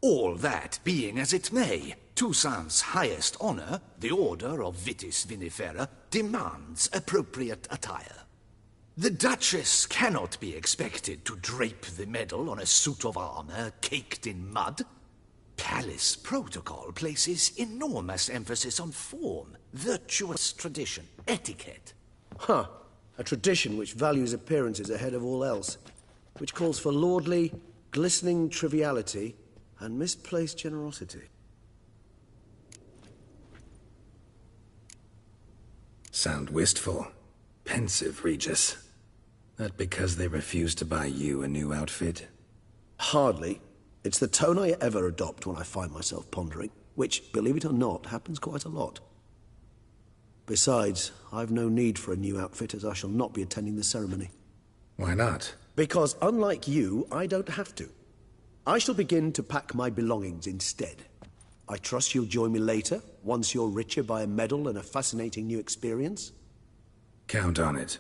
All that being as it may, Toussaint's highest honor, the Order of Vitis Vinifera, demands appropriate attire. The Duchess cannot be expected to drape the medal on a suit of armor caked in mud. Palace protocol places enormous emphasis on form, virtuous tradition, etiquette. Huh. A tradition which values appearances ahead of all else. Which calls for lordly, glistening triviality and misplaced generosity. Sound wistful. Pensive, Regis. That because they refuse to buy you a new outfit? Hardly. It's the tone I ever adopt when I find myself pondering, which, believe it or not, happens quite a lot. Besides, I've no need for a new outfit as I shall not be attending the ceremony. Why not? Because unlike you, I don't have to. I shall begin to pack my belongings instead. I trust you'll join me later, once you're richer by a medal and a fascinating new experience? Count on it.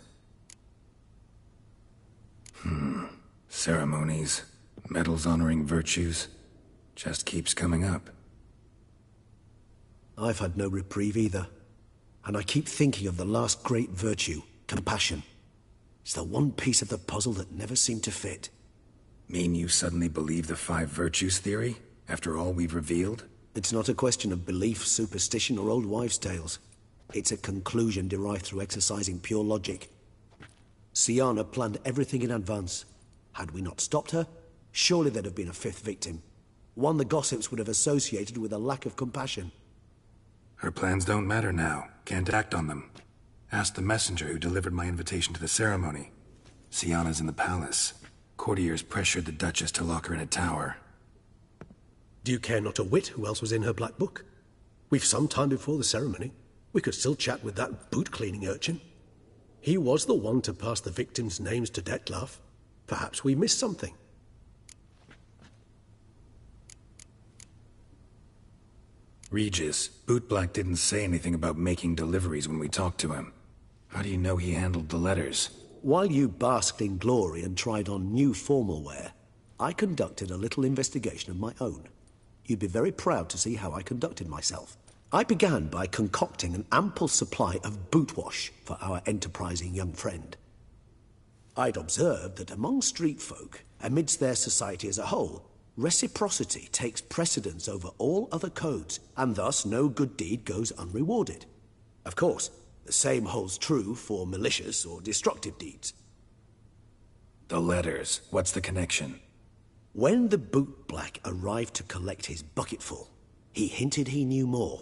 Ceremonies, medals honoring virtues, just keeps coming up. I've had no reprieve either. And I keep thinking of the last great virtue, compassion. It's the one piece of the puzzle that never seemed to fit. Mean you suddenly believe the 5 virtues theory, after all we've revealed? It's not a question of belief, superstition, or old wives' tales. It's a conclusion derived through exercising pure logic. Siana planned everything in advance. Had we not stopped her, surely there'd have been a 5th victim. One the gossips would have associated with a lack of compassion. Her plans don't matter now. Can't act on them. Ask the messenger who delivered my invitation to the ceremony. Sienna's in the palace. Courtiers pressured the Duchess to lock her in a tower. Do you care not a whit who else was in her black book? We've some time before the ceremony. We could still chat with that boot-cleaning urchin. He was the one to pass the victims' names to Detlef. Perhaps we missed something. Regis, Bootblack didn't say anything about making deliveries when we talked to him. How do you know he handled the letters? While you basked in glory and tried on new formal wear, I conducted a little investigation of my own. You'd be very proud to see how I conducted myself. I began by concocting an ample supply of boot wash for our enterprising young friend. I'd observed that among street folk, amidst their society as a whole, reciprocity takes precedence over all other codes, and thus no good deed goes unrewarded. Of course, the same holds true for malicious or destructive deeds. The letters, what's the connection? When the bootblack arrived to collect his bucketful, he hinted he knew more.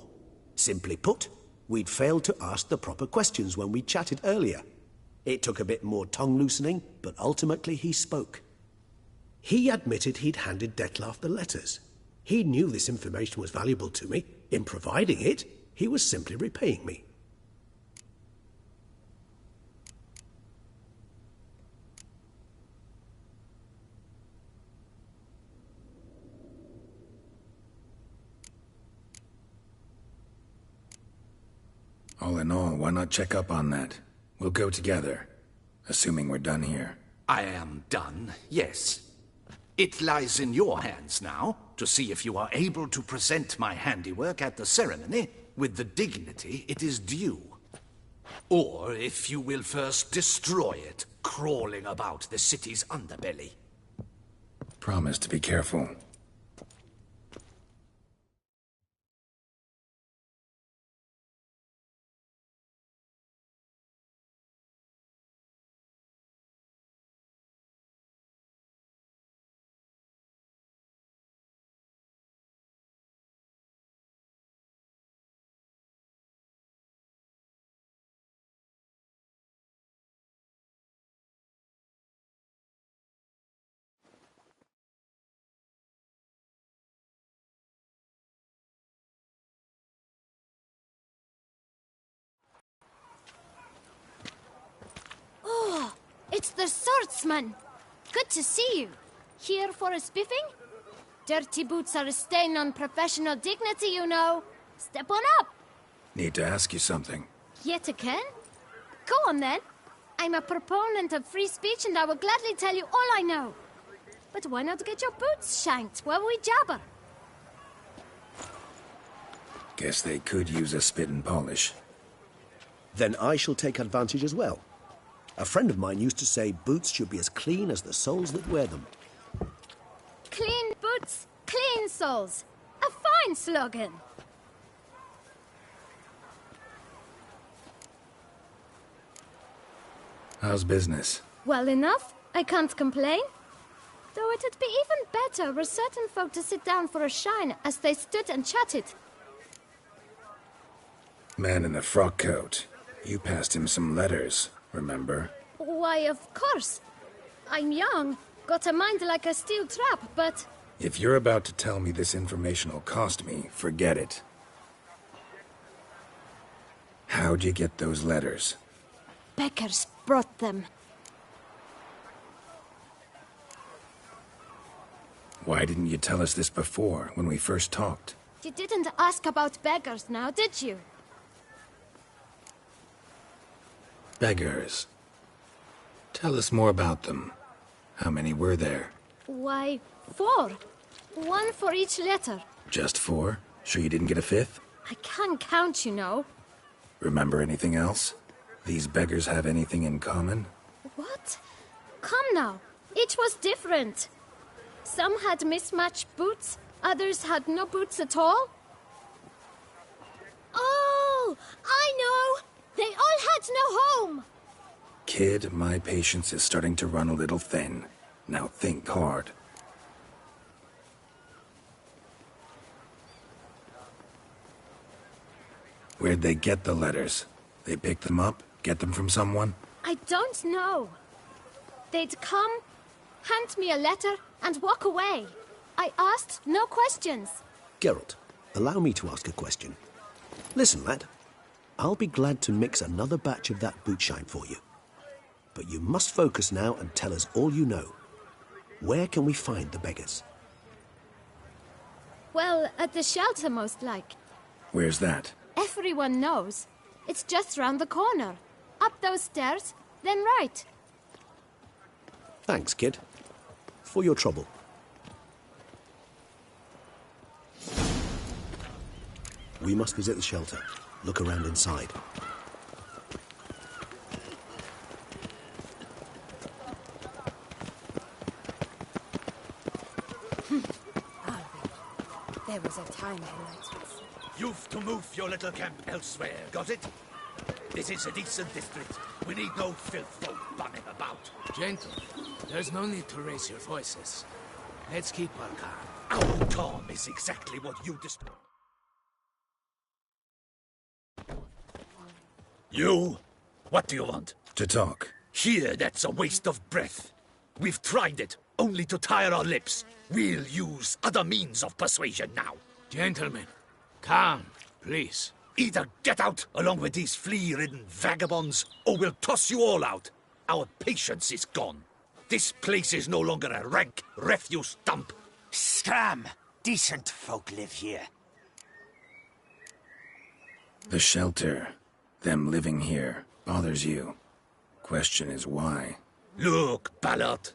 Simply put, we'd failed to ask the proper questions when we chatted earlier. It took a bit more tongue-loosening, but ultimately he spoke. He admitted he'd handed Detlef the letters. He knew this information was valuable to me. In providing it, he was simply repaying me. All in all, why not check up on that? We'll go together, assuming we're done here. I am done, yes. It lies in your hands now to see if you are able to present my handiwork at the ceremony with the dignity it is due. Or if you will first destroy it, crawling about the city's underbelly. Promise to be careful. It's the swordsman. Good to see you. Here for a spiffing? Dirty boots are a stain on professional dignity, you know. Step on up. Need to ask you something. Yet again? Go on then. I'm a proponent of free speech and I will gladly tell you all I know. But why not get your boots shanked while we jabber? Guess they could use a spit and polish. Then I shall take advantage as well. A friend of mine used to say boots should be as clean as the soles that wear them. Clean boots, clean soles. A fine slogan. How's business? Well enough. I can't complain. Though it'd be even better were certain folk to sit down for a shine as they stood and chatted. Man in the frock coat. You passed him some letters, remember? Why, of course. I'm young, got a mind like a steel trap, but... If you're about to tell me this information will cost me, forget it. How'd you get those letters? Beggars brought them. Why didn't you tell us this before, when we first talked? You didn't ask about beggars now, did you? Beggars. Tell us more about them. How many were there? Why, 4. 1 for each letter. Just 4? Sure you didn't get a 5th? I can't count, you know. Remember anything else? These beggars have anything in common? What? Come now. Each was different. Some had mismatched boots, others had no boots at all. Oh, I know! They all had no home! Kid, my patience is starting to run a little thin. Now think hard. Where'd they get the letters? They picked them up? Get them from someone? I don't know. They'd come, hand me a letter, and walk away. I asked no questions. Geralt, allow me to ask a question. Listen, lad. I'll be glad to mix another batch of that bootshine for you. But you must focus now and tell us all you know. Where can we find the beggars? Well, at the shelter, most like. Where's that? Everyone knows. It's just round the corner. Up those stairs, then right. Thanks, kid. For your trouble. We must visit the shelter. Look around inside. There was a time when I was... You've to move your little camp elsewhere, got it? This is a decent district. We need no filth folk bumming about. Gentle, there's no need to raise your voices. Let's keep our calm. Our calm is exactly what you destroy. You? What do you want? To talk. Here, that's a waste of breath. We've tried it, only to tire our lips. We'll use other means of persuasion now. Gentlemen, calm, please. Either get out along with these flea-ridden vagabonds, or we'll toss you all out. Our patience is gone. This place is no longer a rank refuse dump. Scram! Decent folk live here. The shelter, them living here, bothers you. Question is why? Look, Ballard.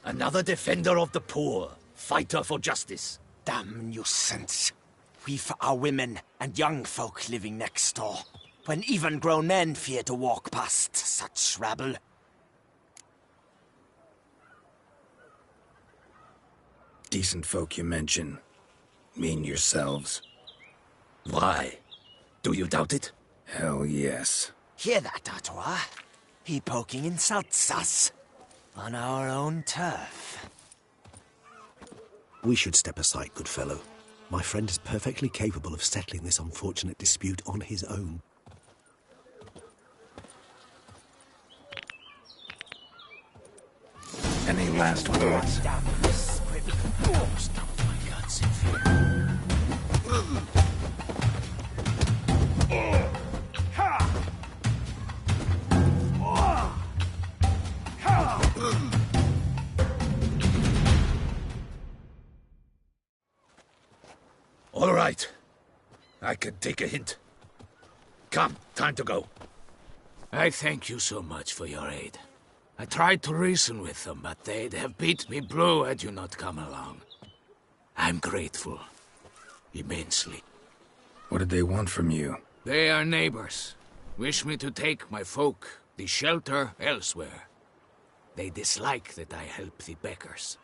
Another defender of the poor. Fighter for justice. Damn nuisance. We've our women and young folk living next door, when even grown men fear to walk past such rabble. Decent folk you mention. Mean yourselves. Why? Do you doubt it? Hell yes. Hear that, Artois? He poking insults us. On our own turf. We should step aside, good fellow. My friend is perfectly capable of settling this unfortunate dispute on his own. Any last words? Stomp my guts in fear. All right. I can take a hint. Come, time to go. I thank you so much for your aid. I tried to reason with them, but they'd have beat me blue had you not come along. I'm grateful. Immensely. What did they want from you? They are neighbors. Wish me to take my folk, the shelter, elsewhere. They dislike that I help the beggars.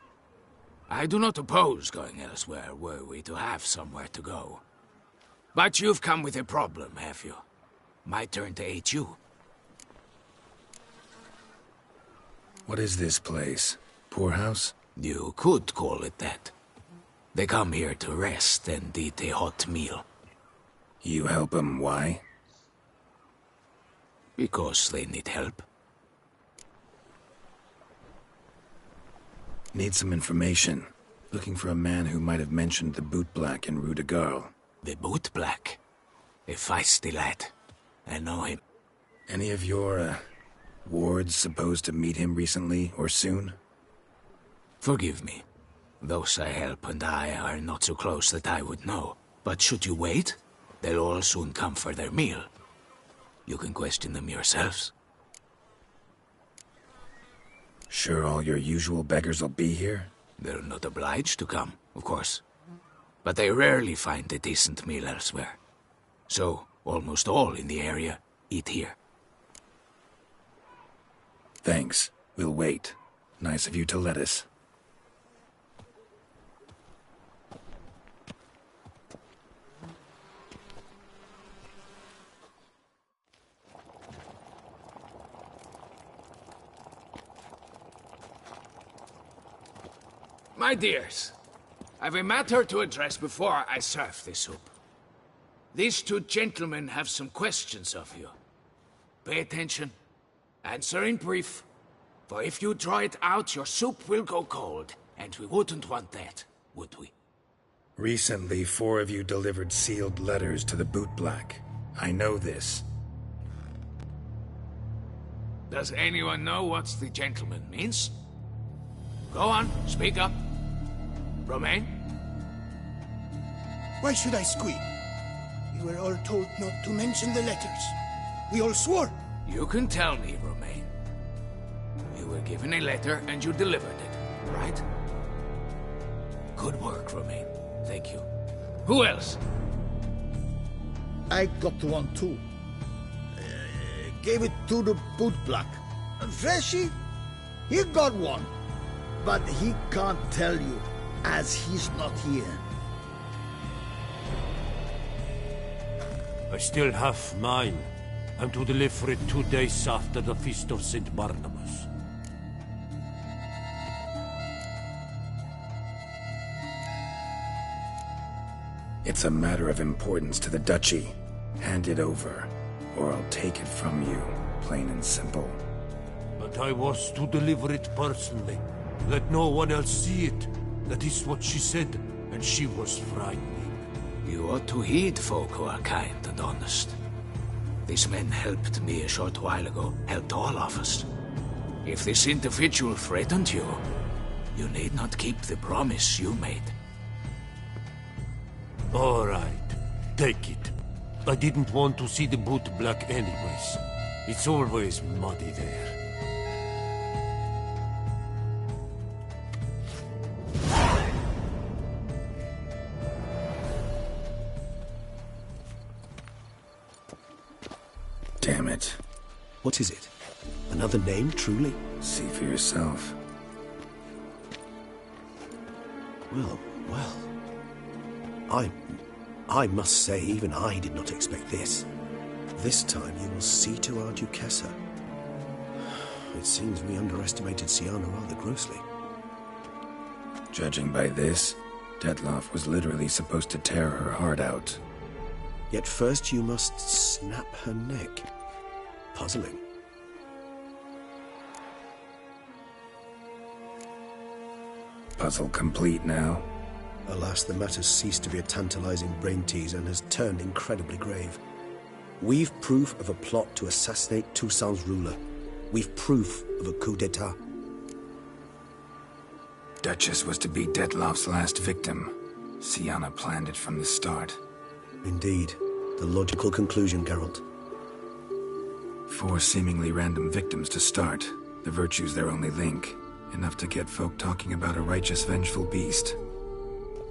I do not oppose going elsewhere, were we to have somewhere to go. But you've come with a problem, have you? My turn to aid you. What is this place? Poorhouse? You could call it that. They come here to rest and eat a hot meal. You help them, why? Because they need help. Need some information. Looking for a man who might have mentioned the boot black in Rue de Garl. The boot black? A feisty lad. I know him. Any of your, wards supposed to meet him recently or soon? Forgive me. Those I help and I are not so close that I would know. But should you wait, they'll all soon come for their meal. You can question them yourselves. Sure all your usual beggars will be here? They're not obliged to come, of course. But they rarely find a decent meal elsewhere. So, almost all in the area eat here. Thanks. We'll wait. Nice of you to let us. My dears, I've a matter to address before I serve the soup. These two gentlemen have some questions of you. Pay attention, answer in brief, For if you draw it out, your soup will go cold. And we wouldn't want that, would we? Recently, 4 of you delivered sealed letters to the bootblack. I know this. Does anyone know what the gentleman means? Go on, speak up. Romain? Why should I squeal? We were all told not to mention the letters. We all swore. You can tell me, Romain. You were given a letter and you delivered it, right? Good work, Romain. Thank you. Who else? I got one too. Gave it to the bootblack. Freshy, he got one. But he can't tell you, as he's not here. I still have mine. I'm to deliver it 2 days after the Feast of St. Barnabas. It's a matter of importance to the Duchy. Hand it over, or I'll take it from you, plain and simple. But I was to deliver it personally. Let no one else see it. That is what she said, and she was frightening. You ought to heed folk who are kind and honest. These men helped me a short while ago, helped all of us. If this individual threatened you, you need not keep the promise you made. All right, take it. I didn't want to see the bootblack anyways. It's always muddy there. Damn it. What is it? Another name, truly? See for yourself. Well. I must say, even I did not expect this. This time you will see to our Duchessa. It seems we underestimated Siana rather grossly. Judging by this, Detloff was literally supposed to tear her heart out. Yet first you must snap her neck. Puzzling. Puzzle complete now. Alas, the matter's ceased to be a tantalizing brain tease and has turned incredibly grave. We've proof of a plot to assassinate Toussaint's ruler. We've proof of a coup d'etat. Duchess was to be Detloff's last victim. Siana planned it from the start. Indeed. The logical conclusion, Geralt. 4 seemingly random victims to start. The virtue's their only link. Enough to get folk talking about a righteous, vengeful beast.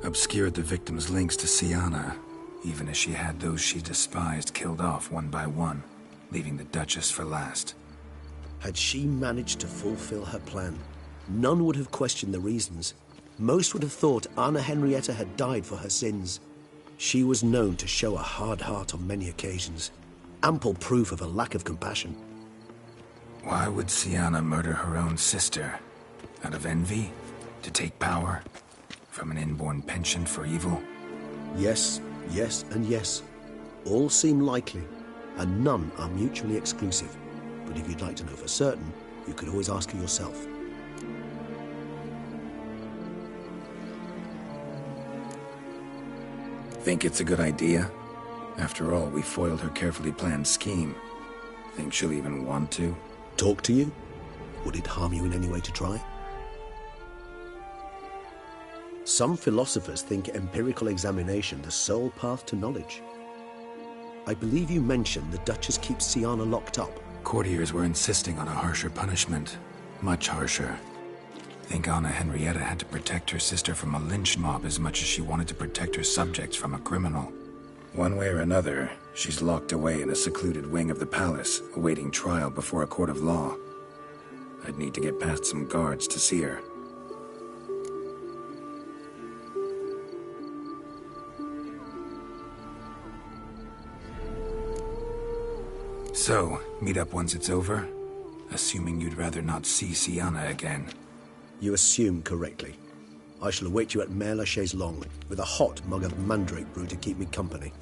Obscured the victims' links to Siana, even as she had those she despised killed off one by one, leaving the Duchess for last. Had she managed to fulfill her plan, none would have questioned the reasons. Most would have thought Anna Henrietta had died for her sins. She was known to show a hard heart on many occasions. Ample proof of a lack of compassion. Why would Siana murder her own sister? Out of envy? To take power? From an inborn penchant for evil? Yes, yes, and yes. All seem likely, and none are mutually exclusive. But if you'd like to know for certain, you could always ask her yourself. Think it's a good idea? After all, we foiled her carefully planned scheme. Think she'll even want to? Talk to you? Would it harm you in any way to try? Some philosophers think empirical examination the sole path to knowledge. I believe you mentioned the Duchess keeps Siana locked up. Courtiers were insisting on a harsher punishment. Much harsher. Think Anna Henrietta had to protect her sister from a lynch mob as much as she wanted to protect her subjects from a criminal. One way or another, she's locked away in a secluded wing of the palace, awaiting trial before a court of law. I'd need to get past some guards to see her. So, meet up once it's over? Assuming you'd rather not see Siana again. You assume correctly. I shall await you at Mère la Chaise Longue, with a hot mug of mandrake brew to keep me company.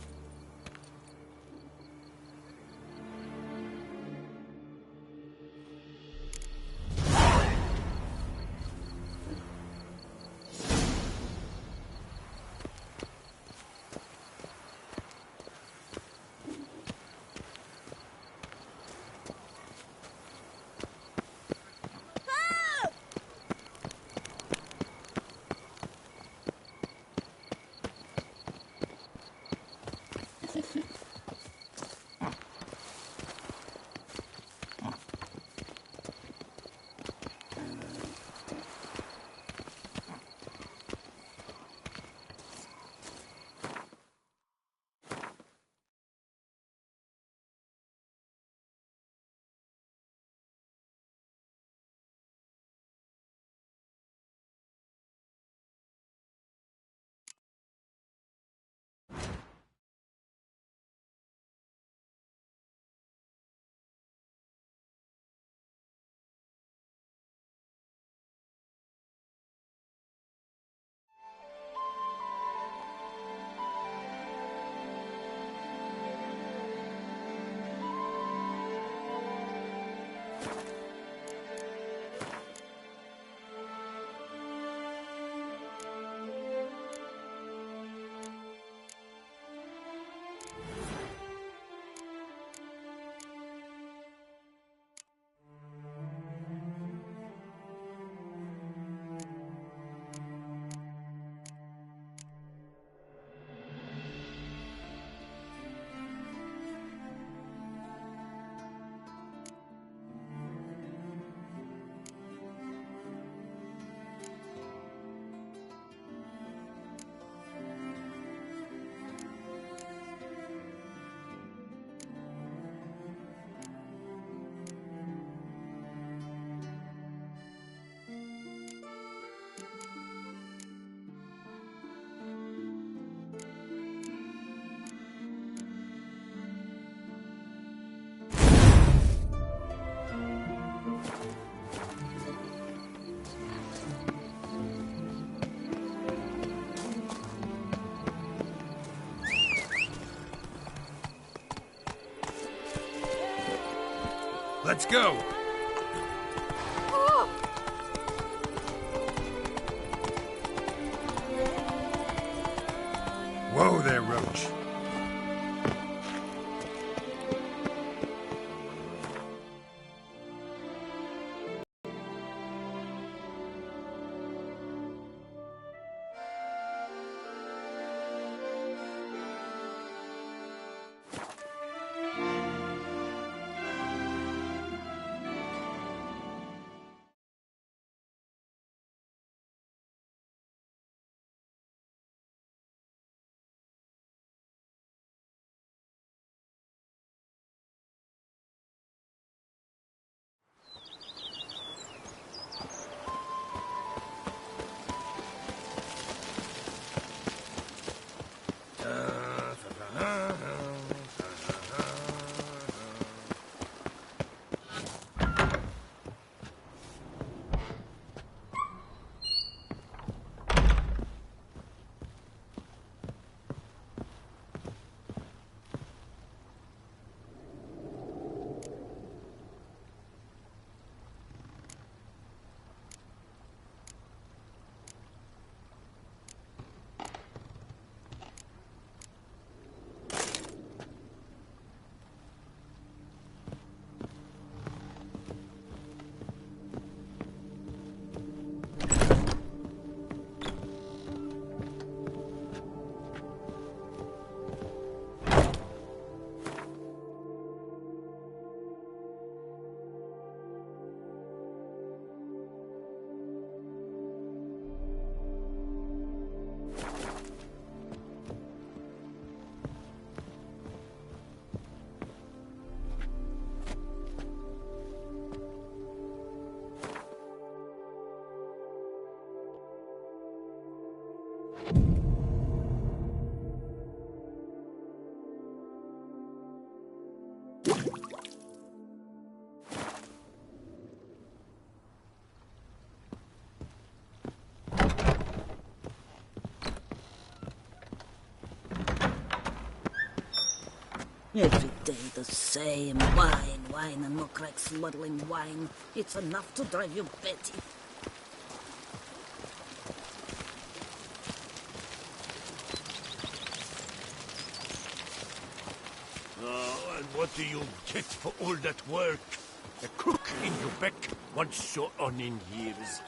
Let's go! Whoa there, Roach. Every day the same. Wine, wine, and more crack smuggling wine. It's enough to drive you batty. Oh, and what do you get for all that work? A cook in your back once so on in years.